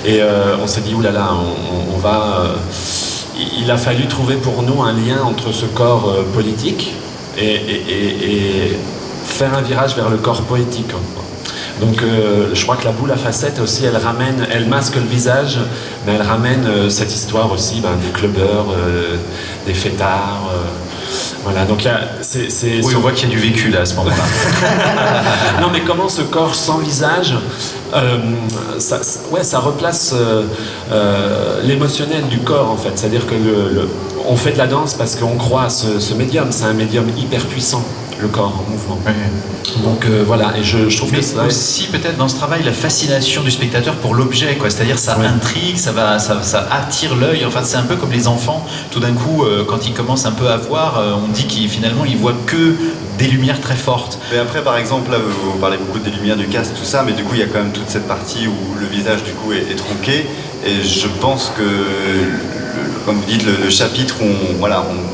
Et on s'est dit, oulala, on va... il a fallu trouver pour nous un lien entre ce corps politique et faire un virage vers le corps poétique. Donc je crois que la boule à facettes aussi, elle masque le visage, mais elle ramène cette histoire aussi des clubbers, des fêtards. Voilà, donc oui, on voit qu'il y a du vécu là à ce moment-là. Non, mais comment ce corps sans visage, ça replace l'émotionnel du corps en fait. C'est-à-dire que on fait de la danse parce qu'on croit à ce médium. C'est un médium hyper puissant, le corps en mouvement. Oui. Donc voilà, et je trouve que c'est aussi peut-être dans ce travail la fascination du spectateur pour l'objet, quoi. C'est-à-dire ça intrigue, ça attire l'œil. Enfin, c'est un peu comme les enfants. Tout d'un coup, quand ils commencent un peu à voir, on dit qu'ils finalement ils voient que des lumières très fortes. Mais après, par exemple, là, vous parlez beaucoup des lumières du casque, tout ça, mais du coup, il y a quand même toute cette partie où le visage du coup est tronqué. Et je pense que comme vous dites, le chapitre où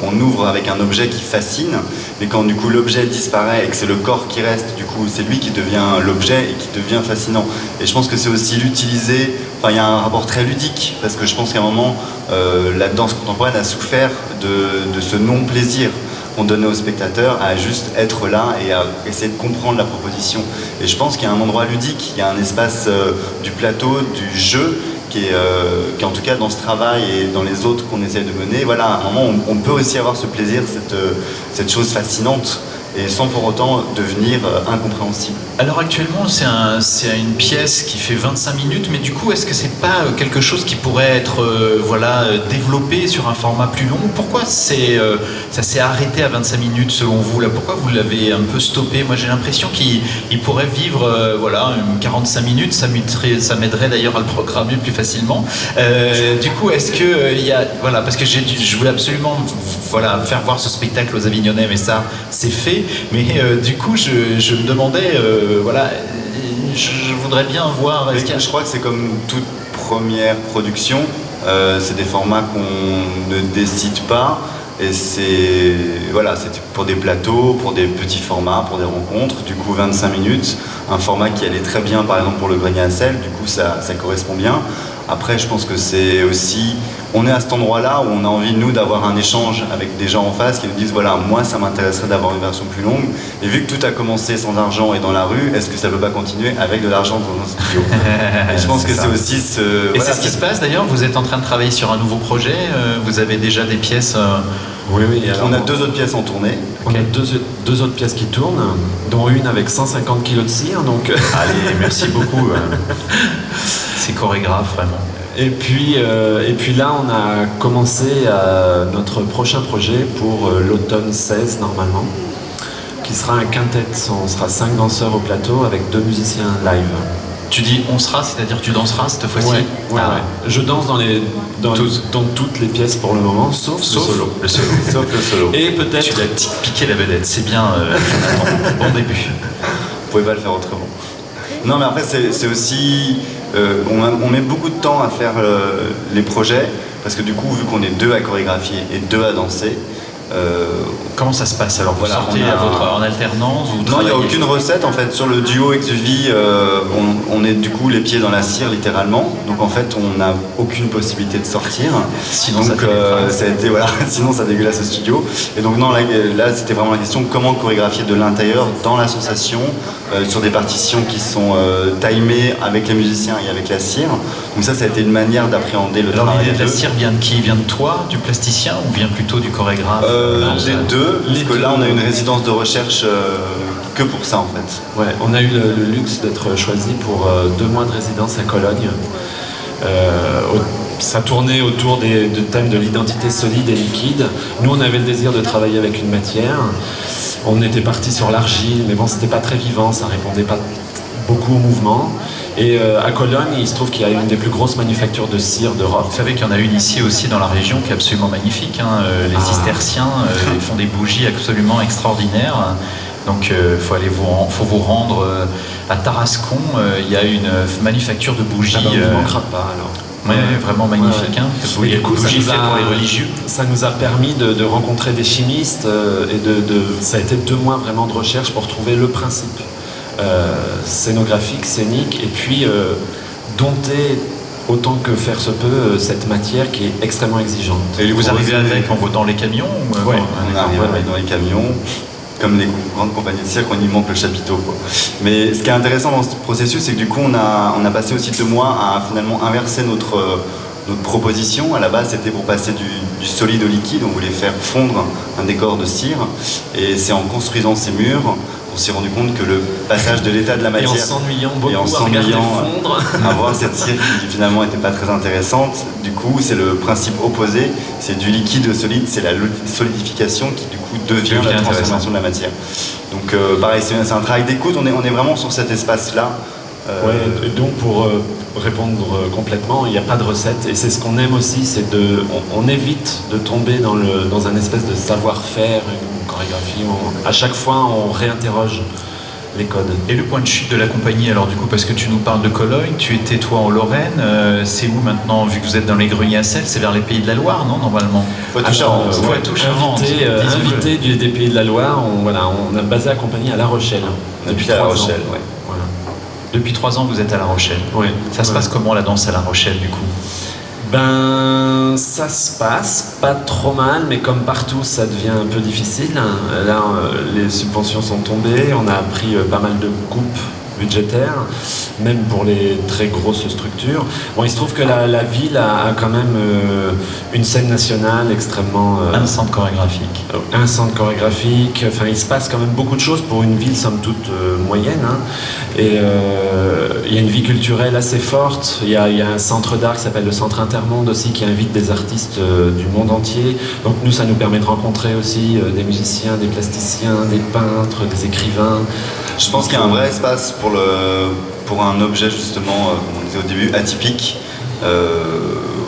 on ouvre avec un objet qui fascine, mais quand du coup l'objet disparaît et que c'est le corps qui reste, du coup c'est lui qui devient l'objet et qui devient fascinant. Et je pense que c'est aussi l'utiliser, il y a un rapport très ludique, parce que je pense qu'à un moment, la danse contemporaine a souffert de ce non-plaisir qu'on donnait aux spectateurs à juste être là et à essayer de comprendre la proposition. Et je pense qu'il y a un endroit ludique, il y a un espace du plateau, du jeu, qui est en tout cas dans ce travail et dans les autres qu'on essaie de mener. Voilà, à un moment, on peut aussi avoir ce plaisir, cette chose fascinante, et sans pour autant devenir incompréhensible. Alors actuellement, c'est une pièce qui fait 25 minutes, mais du coup, est-ce que c'est pas quelque chose qui pourrait être développé sur un format plus long? Pourquoi ça s'est arrêté à 25 minutes selon vous là? Pourquoi vous l'avez un peu stoppé? Moi, j'ai l'impression qu'il pourrait vivre 45 minutes, ça m'aiderait d'ailleurs à le programmer plus facilement. Du coup, est-ce que il y a parce que je voulais absolument faire voir ce spectacle aux Avignonnais, mais ça c'est fait. Mais du coup, je me demandais, je voudrais bien voir. Je crois que c'est comme toute première production, c'est des formats qu'on ne décide pas. Et c'est pour des plateaux, pour des petits formats, pour des rencontres. Du coup, 25 minutes, un format qui allait très bien, par exemple pour le grenier à sel. Du coup, ça correspond bien. Après, je pense que c'est aussi on est à cet endroit-là où on a envie, nous, d'avoir un échange avec des gens en face qui nous disent, voilà, moi, ça m'intéresserait d'avoir une version plus longue. Et vu que tout a commencé sans argent et dans la rue, est-ce que ça ne peut pas continuer avec de l'argent dans un studio? Et je pense que c'est aussi ce... Et voilà, c'est ce qui se passe d'ailleurs, vous êtes en train de travailler sur un nouveau projet, vous avez déjà des pièces... Oui, alors, on a 2 autres pièces en tournée. On a deux autres pièces qui tournent, dont une avec 150 kilos de cire, donc... Allez, merci beaucoup. C'est chorégraphe, vraiment. Et puis là, on a commencé notre prochain projet pour l'automne 16, normalement, qui sera un quintet. On sera 5 danseurs au plateau avec 2 musiciens live. Tu dis on sera, c'est-à-dire tu danseras cette fois-ci? Ouais. Je danse dans toutes les pièces pour le moment, sauf le solo. Sauf le solo. Et peut-être... Tu l'as piqué la vedette, c'est bien, Jonathan. Bon début. Vous pouvez pas le faire autrement. Non, mais après, c'est aussi... on met beaucoup de temps à faire les projets, parce que du coup, vu qu'on est 2 à chorégraphier et 2 à danser... Comment ça se passe alors? Vous sortez en alternance? Non, il n'y a aucune recette en fait. Sur le duo Exuvie, on est du coup les pieds dans la cire littéralement. Donc en fait, on n'a aucune possibilité de sortir. Sinon, donc, ça a été sinon ça dégueulasse ce studio. Et donc non, là c'était vraiment la question comment chorégraphier de l'intérieur dans l'association sur des partitions qui sont timées avec les musiciens et avec la cire. Donc ça a été une manière d'appréhender le travail. L'idée de la cire vient de qui? Vient de toi, du plasticien, ou vient plutôt du chorégraphe? Les deux, parce que là on a une résidence de recherche que pour ça en fait. Ouais, on a eu le luxe d'être choisi pour 2 mois de résidence à Cologne. Ça tournait autour de thèmes de l'identité solide et liquide. Nous, on avait le désir de travailler avec une matière. On était parti sur l'argile, mais bon, c'était pas très vivant, ça répondait pas beaucoup au mouvement. Et à Cologne, il se trouve qu'il y a une des plus grosses manufactures de cire d'Europe. Vous savez qu'il y en a une ici aussi dans la région qui est absolument magnifique. Les cisterciens font des bougies absolument extraordinaires. Donc faut vous rendre à Tarascon. Il y a une manufacture de bougies. On ne manquera pas alors. Ouais, vraiment magnifique. Ouais. Il y a des bougies faites pour les religieux. Ça nous a permis de rencontrer des chimistes ça a été 2 mois vraiment de recherche pour trouver le principe scénographique, scénique, et puis dompter autant que faire se peut cette matière qui est extrêmement exigeante. Et vous arrivez avec en dans les camions? Ouais, on arrive avec dans les camions. Comme les grandes compagnies de cirque, on y manque le chapiteau, quoi. Mais ce qui est intéressant dans ce processus, c'est que du coup, on a passé aussi 2 mois à finalement inverser notre proposition. À la base, c'était pour passer du solide au liquide. On voulait faire fondre un décor de cire. Et c'est en construisant ces murs qu'on s'est rendu compte que le passage de l'état de la matière... Et en s'ennuyant beaucoup à regarder fondre. À voir cette cire qui finalement n'était pas très intéressante. Du coup, c'est le principe opposé. C'est du liquide au solide. C'est la solidification qui, du coup, devient la transformation de la matière. Donc, pareil, c'est un travail d'écoute. On est vraiment sur cet espace-là. Ouais, donc pour répondre complètement, il n'y a pas de recette. Et c'est ce qu'on aime aussi, c'est on évite de tomber dans un espèce de savoir-faire, une chorégraphie. À chaque fois, on réinterroge les codes. Et le point de chute de la compagnie, alors du coup, parce que tu nous parles de Cologne, tu étais toi en Lorraine, c'est où maintenant, vu que vous êtes dans les greniers à sel, c'est vers les Pays de la Loire, non, normalement? Poitou-Charentes. Poitou-Charentes. Invité des Pays de la Loire, on a basé la compagnie à La Rochelle. Depuis La Rochelle, ouais. Voilà. Depuis 3 ans, vous êtes à La Rochelle. Oui. Ça se passe comment la danse à La Rochelle, du coup? Ben, ça se passe pas trop mal, mais comme partout, ça devient un peu difficile. Là, les subventions sont tombées, on a pris pas mal de coupes budgétaires, même pour les très grosses structures. Bon, il se trouve que la ville a quand même une scène nationale extrêmement... un centre chorégraphique. Un centre chorégraphique, enfin il se passe quand même beaucoup de choses pour une ville somme toute moyenne. Et il y a une vie culturelle assez forte, il y a un centre d'art qui s'appelle le Centre Intermonde aussi, qui invite des artistes du monde entier. Donc nous, ça nous permet de rencontrer aussi des musiciens, des plasticiens, des peintres, des écrivains. Je pense qu'il y a un vrai espace pour un objet justement, comme on disait au début, atypique.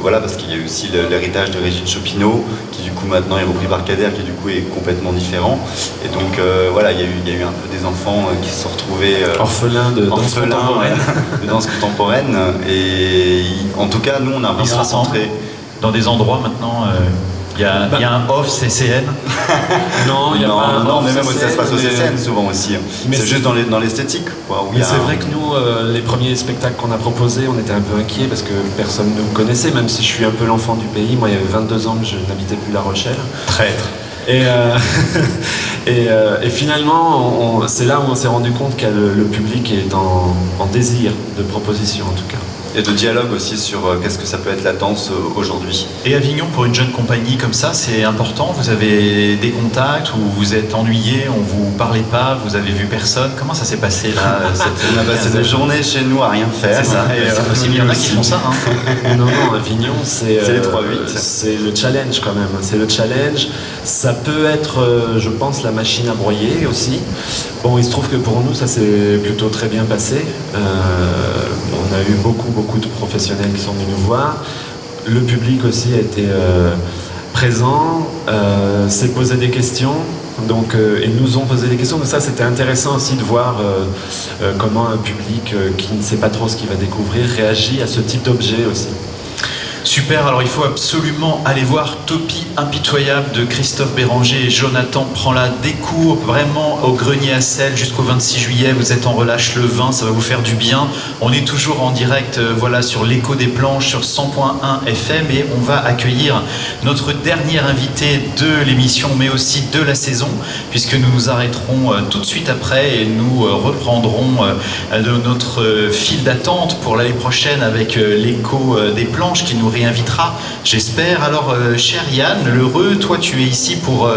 Voilà, parce qu'il y a eu aussi l'héritage de Régine Chopineau, qui du coup maintenant est repris par Kader, qui du coup est complètement différent. Et donc voilà, il y a eu un peu des enfants qui se sont retrouvés orphelins de danse contemporaine. De danse contemporaine. Et en tout cas, nous on a vraiment concentré dans des endroits maintenant Il y a un off CCN. Non, il y a pas un non, off mais même ça se passe au CCN souvent aussi. Mais c'est juste dans l'esthétique, quoi. Mais c'est vrai que nous, les premiers spectacles qu'on a proposés, on était un peu inquiets parce que personne ne nous connaissait, même si je suis un peu l'enfant du pays. Moi, il y avait 22 ans que je n'habitais plus La Rochelle. Traître. Et finalement, c'est là où on s'est rendu compte que le public est en désir de proposition, en tout cas. Et de dialogue aussi sur qu'est-ce que ça peut être la danse aujourd'hui. Et Avignon, pour une jeune compagnie comme ça, c'est important. Vous avez des contacts ou vous êtes ennuyé, on vous parlait pas, vous avez vu personne. Comment ça s'est passé là On a passé des journées chez nous à rien faire. C'est ça. C'est possible. Il y en a qui font ça. Hein. Non, Avignon, c'est les 3-8. C'est le challenge quand même. C'est le challenge. Ça peut être, je pense, la machine à broyer aussi. Bon, il se trouve que pour nous, ça s'est plutôt très bien passé. On a eu beaucoup de professionnels qui sont venus nous voir. Le public aussi a été présent, s'est posé des questions, et nous ont posé des questions. Donc ça, c'était intéressant aussi de voir comment un public qui ne sait pas trop ce qu'il va découvrir réagit à ce type d'objet aussi. Super, alors il faut absolument aller voir Topie impitoyable de Christophe Béranger et Jonathan Prend-la découvre vraiment au Grenier à Sel jusqu'au 26 juillet. Vous êtes en relâche le 20, ça va vous faire du bien. On est toujours en direct voilà, sur l'Écho des Planches sur 100.1 FM et on va accueillir notre dernier invité de l'émission mais aussi de la saison puisque nous nous arrêterons tout de suite après et nous reprendrons notre fil d'attente pour l'année prochaine avec l'Écho des Planches qui nous réinvitera, j'espère. Alors, cher Yann L'Heureux, toi tu es ici pour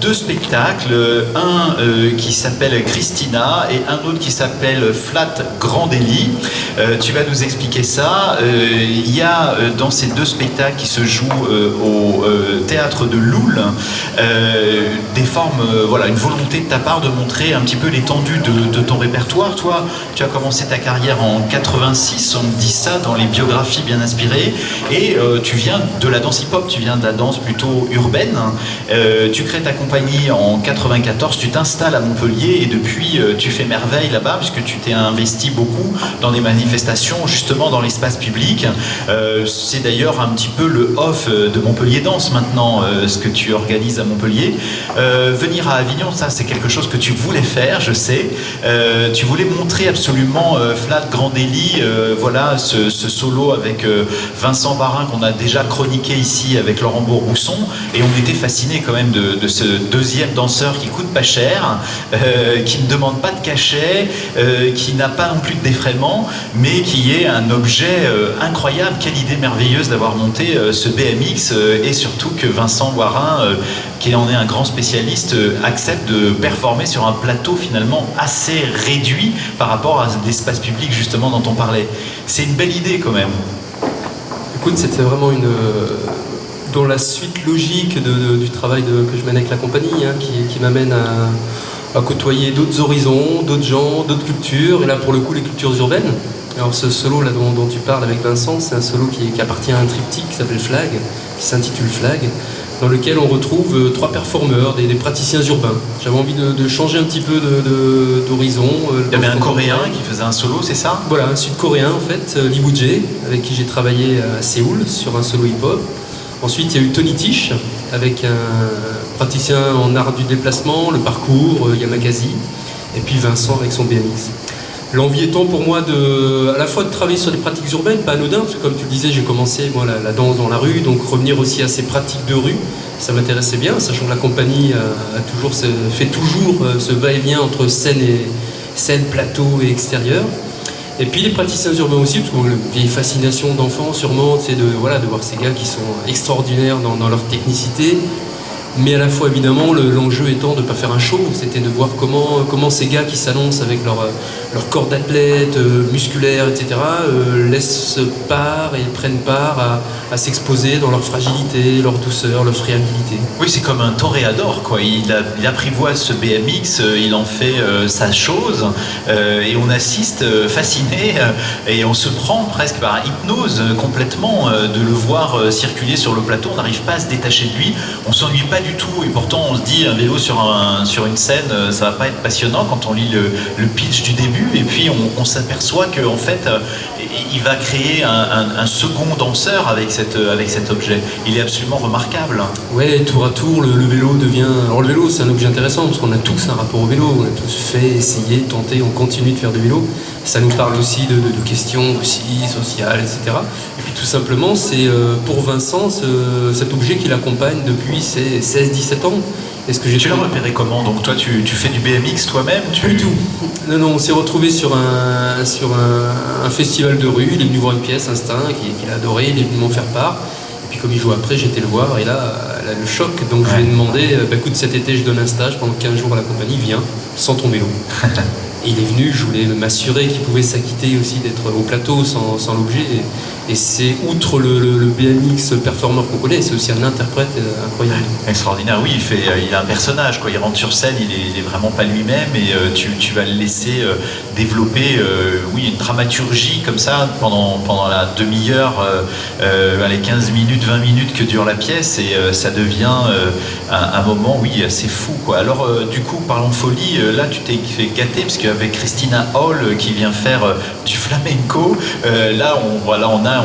deux spectacles, un qui s'appelle Christina et un autre qui s'appelle Flat Grand Délit. Tu vas nous expliquer ça. Il y a dans ces deux spectacles qui se jouent au théâtre de Loul des formes, voilà, une volonté de ta part de montrer un petit peu l'étendue de ton répertoire. Toi, tu as commencé ta carrière en 86, on dit ça dans les biographies bien inspirées. Et tu viens de la danse hip-hop, tu viens de la danse plutôt urbaine. Tu crées ta compagnie en 94, tu t'installes à Montpellier et depuis tu fais merveille là-bas puisque tu t'es investi beaucoup dans des manifestations justement dans l'espace public. C'est d'ailleurs un petit peu le off de Montpellier Danse maintenant, ce que tu organises à Montpellier. Venir à Avignon, ça c'est quelque chose que tu voulais faire, je sais. Tu voulais montrer absolument Flat Grand Délit, voilà ce solo avec Vincent Barin qu'on a déjà chroniqué ici avec Laurent Bourbousson et on était fascinés quand même de ce deuxième danseur qui coûte pas cher, qui ne demande pas de cachet, qui n'a pas non plus de défraiement mais qui est un objet incroyable. Quelle idée merveilleuse d'avoir monté ce BMX et surtout que Vincent Barin qui en est un grand spécialiste accepte de performer sur un plateau finalement assez réduit par rapport à l'espace public justement dont on parlait. C'est une belle idée quand même. Écoute, c'était vraiment dans la suite logique du travail que je mène avec la compagnie, hein, qui m'amène à côtoyer d'autres horizons, d'autres gens, d'autres cultures, et là pour le coup les cultures urbaines. Alors ce solo là dont tu parles avec Vincent, c'est un solo qui appartient à un triptyque qui s'appelle Flag, qui s'intitule Flag, dans lequel on retrouve trois performeurs, des praticiens urbains. J'avais envie de changer un petit peu d'horizon. Il y avait un Coréen qui faisait un solo, c'est ça? Voilà, un Sud-Coréen en fait, Lee Woo-jae, avec qui j'ai travaillé à Séoul sur un solo hip-hop. Ensuite, il y a eu Tony Tish, avec un praticien en art du déplacement, le parcours, Yamakasi, et puis Vincent avec son BMX. L'envie étant pour moi à la fois de travailler sur des pratiques urbaines, pas anodin, parce que comme tu le disais, j'ai commencé moi, la danse dans la rue, donc revenir aussi à ces pratiques de rue, ça m'intéressait bien, sachant que la compagnie fait toujours ce va-et-vient entre scène, plateau et extérieur. Et puis les praticiens urbains aussi, parce qu'on a une vieille fascination d'enfants sûrement, c'est de voir ces gars qui sont extraordinaires dans leur technicité, mais à la fois évidemment l'enjeu étant de ne pas faire un show, c'était de voir comment ces gars qui s'annoncent avec leur corps d'athlète, musculaire, etc., laissent part et prennent part à s'exposer dans leur fragilité, leur douceur, leur friabilité. Oui, c'est comme un toréador, quoi. Il apprivoise ce BMX, il en fait sa chose, et on assiste fasciné, et on se prend presque par hypnose complètement de le voir circuler sur le plateau. On n'arrive pas à se détacher de lui, on s'ennuie pas du tout, et pourtant on se dit un vélo sur une scène, ça va pas être passionnant quand on lit le pitch du début, et puis on s'aperçoit que en fait il va créer un second danseur avec cet objet. Il est absolument remarquable. Ouais, tour à tour, le vélo devient... Alors le vélo, c'est un objet intéressant, parce qu'on a tous un rapport au vélo. On a tous fait, essayé, tenté, on continue de faire du vélo. Ça nous parle aussi de questions aussi sociales, etc. Et puis tout simplement, c'est pour Vincent, cet objet qui l'accompagne depuis ses 16-17 ans. Tu l'as repéré comment? Donc toi, tu fais du BMX toi-même? Pas du tout. Non, on s'est retrouvés sur un festival de rue. Il est venu voir une pièce, Instinct, qu'il a adoré. Il est venu m'en faire part. Et puis comme il joue après, j'étais le voir. Et là, le choc. Donc je lui ai demandé, écoute, cet été, je donne un stage pendant 15 jours à la compagnie. Viens, sans ton vélo. Et il est venu, je voulais m'assurer qu'il pouvait s'acquitter aussi d'être au plateau sans l'objet. Et c'est, outre le BMX performeur qu'on connaît, c'est aussi un interprète incroyable. Extraordinaire, oui, il a un personnage, quoi. Il rentre sur scène, il est vraiment pas lui-même, et tu vas le laisser développer une dramaturgie comme ça pendant la demi-heure, les 15 minutes, 20 minutes que dure la pièce, et ça devient un moment, assez fou, quoi. Alors, du coup, parlons folie, là tu t'es fait gâter, parce qu'avec Christina Hall qui vient faire du flamenco, là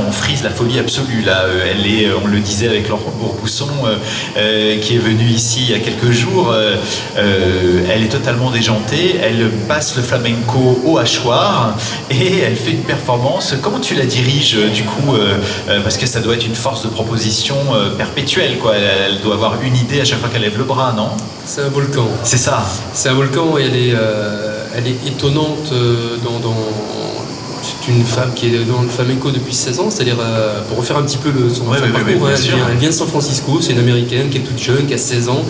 on frise la folie absolue. Là, on le disait avec Laurent Bourbousson, qui est venu ici il y a quelques jours. Elle est totalement déjantée. Elle passe le flamenco au hachoir et elle fait une performance. Comment tu la diriges du coup, parce que ça doit être une force de proposition perpétuelle, quoi. Elle doit avoir une idée à chaque fois qu'elle lève le bras, non? C'est un volcan. C'est ça. C'est un volcan et elle est étonnante c'est une femme qui est dans le flamenco depuis 16 ans, c'est-à-dire pour refaire un petit peu son parcours, elle vient de San Francisco, c'est une américaine qui est toute jeune, qui a 16 ans,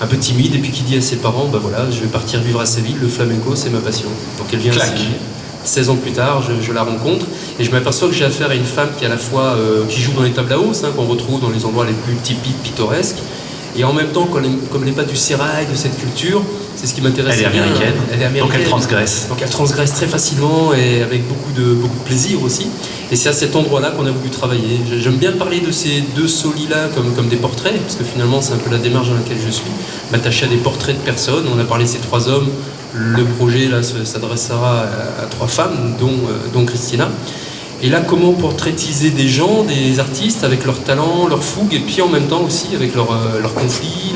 un peu timide, et puis qui dit à ses parents, je vais partir vivre à Séville, le flamenco c'est ma passion. Donc elle vient à Séville. 16 ans plus tard, je la rencontre et je m'aperçois que j'ai affaire à une femme qui à la fois qui joue dans les tables à hausse, qu'on retrouve dans les endroits les plus typiques, pittoresques, et en même temps, comme elle n'est pas du sérail, de cette culture, c'est ce qui m'intéresse. Elle est américaine. Donc elle transgresse. Donc elle transgresse très facilement et avec beaucoup de plaisir aussi. Et c'est à cet endroit-là qu'on a voulu travailler. J'aime bien parler de ces deux solis-là comme des portraits, parce que finalement c'est un peu la démarche dans laquelle je suis. M'attacher à des portraits de personnes. On a parlé de ces 3 hommes. Le projet là s'adressera à 3 femmes, dont Christina. Et là, comment portraitiser des gens, des artistes, avec leur talent, leur fougue, et puis en même temps aussi avec leurs conflits,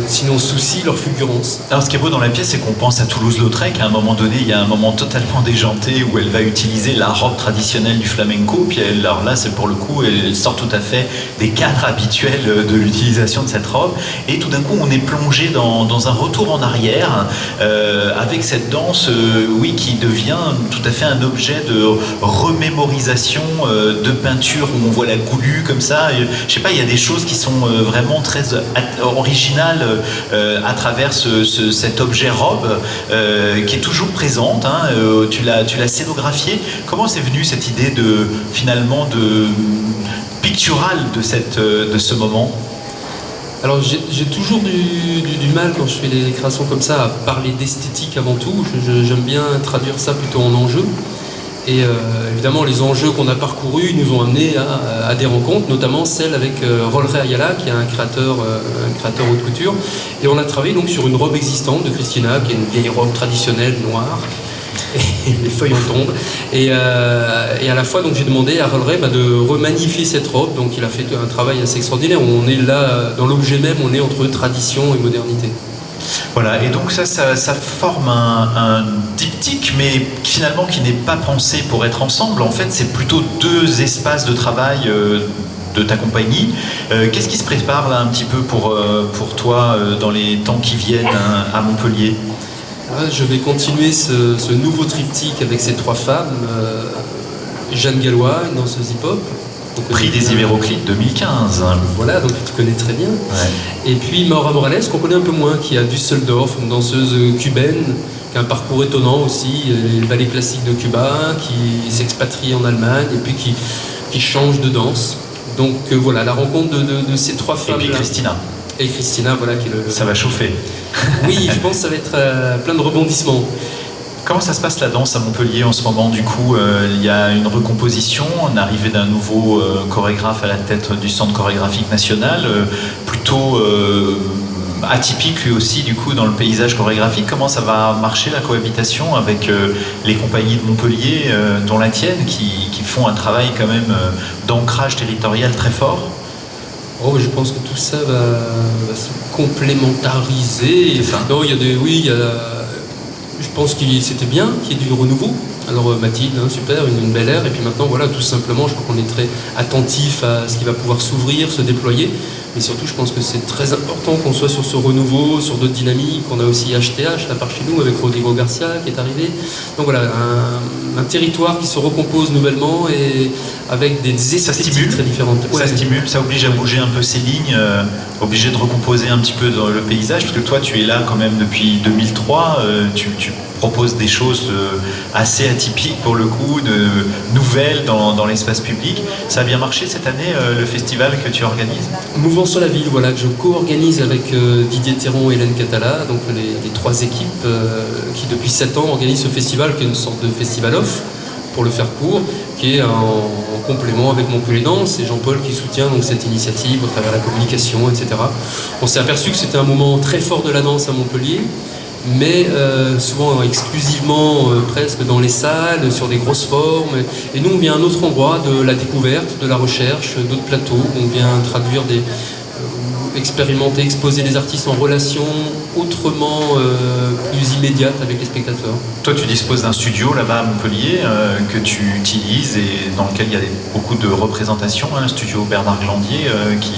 sinon soucis, leur fulgurance. Alors ce qui est beau dans la pièce, c'est qu'on pense à Toulouse-Lautrec. À un moment donné, il y a un moment totalement déjanté où elle va utiliser la robe traditionnelle du flamenco. Puis alors là, c'est pour le coup, elle sort tout à fait des cadres habituels de l'utilisation de cette robe. Et tout d'un coup, on est plongé dans un retour en arrière avec cette danse, qui devient tout à fait un objet de remémorisation de peinture où on voit la goulue comme ça. Et, je sais pas, il y a des choses qui sont vraiment très originales à travers cet objet robe qui est toujours présente. Tu l'as scénographié. Comment c'est venu cette idée finalement picturale de ce moment? Alors j'ai toujours du mal quand je fais des créations comme ça à parler d'esthétique avant tout. J'aime bien traduire ça plutôt en enjeu. Et évidemment, les enjeux qu'on a parcourus nous ont amenés à des rencontres, notamment celle avec Rolre Ayala, qui est un créateur haute couture. Et on a travaillé donc sur une robe existante de Christina, qui est une vieille robe traditionnelle noire. Et les feuilles en tombent. Et à la fois, donc j'ai demandé à Rolre de remagnifier cette robe. Donc il a fait un travail assez extraordinaire. On est là, dans l'objet même, on est entre tradition et modernité. Voilà, et donc ça forme un diptyque, mais finalement qui n'est pas pensé pour être ensemble. En fait, c'est plutôt 2 espaces de travail de ta compagnie. Qu'est-ce qui se prépare là un petit peu pour toi dans les temps qui viennent à Montpellier? Je vais continuer ce nouveau triptyque avec ces 3 femmes. Jeanne Gallois, une danseuse hip-hop. Prix des Ibéroclites 2015. Voilà, donc tu connais très bien. Ouais. Et puis Maura Morales, qu'on connaît un peu moins, qui est à Düsseldorf, une danseuse cubaine, qui a un parcours étonnant aussi, les ballets classiques de Cuba, qui s'expatrie en Allemagne et puis qui change de danse. Donc voilà, la rencontre de ces 3 femmes. Et puis Christina. Et Christina, voilà, qui est le... Ça va chauffer. Oui, je pense que ça va être plein de rebondissements. Comment ça se passe la danse à Montpellier en ce moment? Du coup, il y a une recomposition, on est arrivé d'un nouveau chorégraphe à la tête du Centre chorégraphique national, plutôt atypique lui aussi du coup dans le paysage chorégraphique. Comment ça va marcher la cohabitation avec les compagnies de Montpellier, dont la tienne, qui font un travail quand même d'ancrage territorial très fort? Oh, je pense que tout ça va se complémentariser. Non, je pense que c'était bien qu'il y ait du renouveau. Alors Mathilde, super, une belle ère. Et puis maintenant, voilà, tout simplement, je crois qu'on est très attentif à ce qui va pouvoir s'ouvrir, se déployer. Mais surtout, je pense que c'est très important qu'on soit sur ce renouveau, sur d'autres dynamiques. On a aussi HTH, là par chez nous, avec Rodrigo Garcia qui est arrivé. Donc voilà, un territoire qui se recompose nouvellement et avec des esthétiques très différentes. Ça stimule, ça oblige à bouger un peu ces lignes, obligé de recomposer un petit peu dans le paysage, parce que toi, tu es là quand même depuis 2003, tu proposes des choses assez atypiques pour le coup, de nouvelles dans l'espace public. Ça a bien marché cette année, le festival que tu organises? Mouvement sur la ville, voilà, que je co-organise avec Didier Théron et Hélène Catala, donc les trois équipes qui depuis 7 ans organisent ce festival, qui est une sorte de festival off, pour le faire court, qui est en complément avec Montpellier Danse, et Jean-Paul qui soutient donc cette initiative au travers de la communication, etc. On s'est aperçu que c'était un moment très fort de la danse à Montpellier, mais souvent exclusivement presque dans les salles, sur des grosses formes. Et nous, on vient à un autre endroit de la découverte, de la recherche, d'autres plateaux. On vient traduire expérimenter, exposer les artistes en relation autrement plus immédiate avec les spectateurs. Toi, tu disposes d'un studio là-bas à Montpellier que tu utilises et dans lequel il y a beaucoup de représentations, un studio Bernard Glandier qui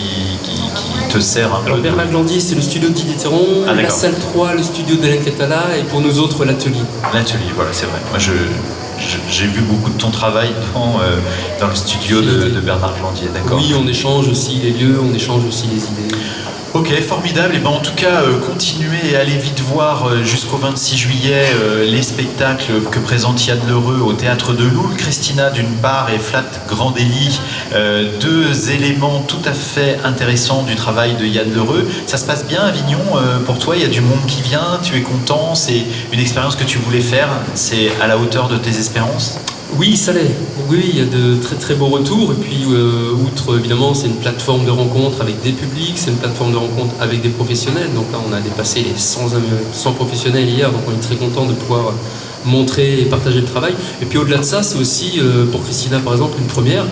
te sert un peu. Alors Bernard Glandier, c'est le studio de Didier Théron, la salle 3, le studio d'Hélène Catala, et pour nous autres, l'atelier. L'atelier, voilà, c'est vrai. Moi, j'ai vu beaucoup de ton travail dans le studio de Bernard Glandier, d'accord? Oui, on échange aussi les lieux, on échange aussi les idées. Ok, formidable. Et ben en tout cas, continuez et allez vite voir jusqu'au 26 juillet les spectacles que présente Yann Lheureux au Théâtre de Loul. Christina d'une part et Flat Grandelli, deux éléments tout à fait intéressants du travail de Yann Lheureux. Ça se passe bien à Avignon pour toi? Il y a du monde qui vient, tu es content? C'est une expérience que tu voulais faire? C'est à la hauteur de tes espérances? Oui, ça l'est. Oui, il y a de très très beaux retours. Et puis, outre, évidemment, c'est une plateforme de rencontre avec des publics, c'est une plateforme de rencontre avec des professionnels. Donc là, on a dépassé les 100 professionnels hier, donc on est très content de pouvoir montrer et partager le travail. Et puis au-delà de ça, c'est aussi, pour Christina par exemple, une première.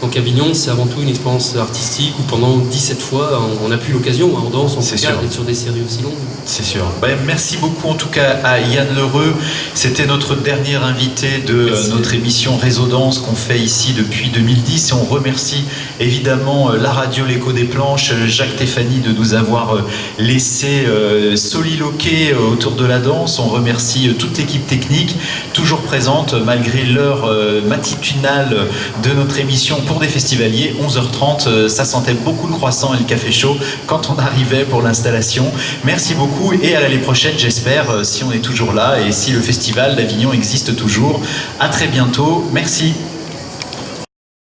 Donc Avignon, c'est avant tout une expérience artistique où pendant 17 fois, on n'a plus l'occasion, en danse, en tout cas, d'être sur des séries aussi longues. C'est sûr. Merci beaucoup en tout cas à Yann Lheureux. C'était notre dernier invité de notre émission Réseau Danse qu'on fait ici depuis 2010. Et on remercie évidemment la radio L'Écho des Planches, Jacques Théphanie, de nous avoir laissé soliloquer autour de la danse. On remercie toute l'équipe technique, toujours présente malgré l'heure matutinale de notre émission pour des festivaliers. 11h30, ça sentait beaucoup le croissant et le café chaud quand on arrivait pour l'installation. Merci beaucoup et à l'année prochaine, j'espère, si on est toujours là et si le festival d'Avignon existe toujours. À très bientôt. Merci.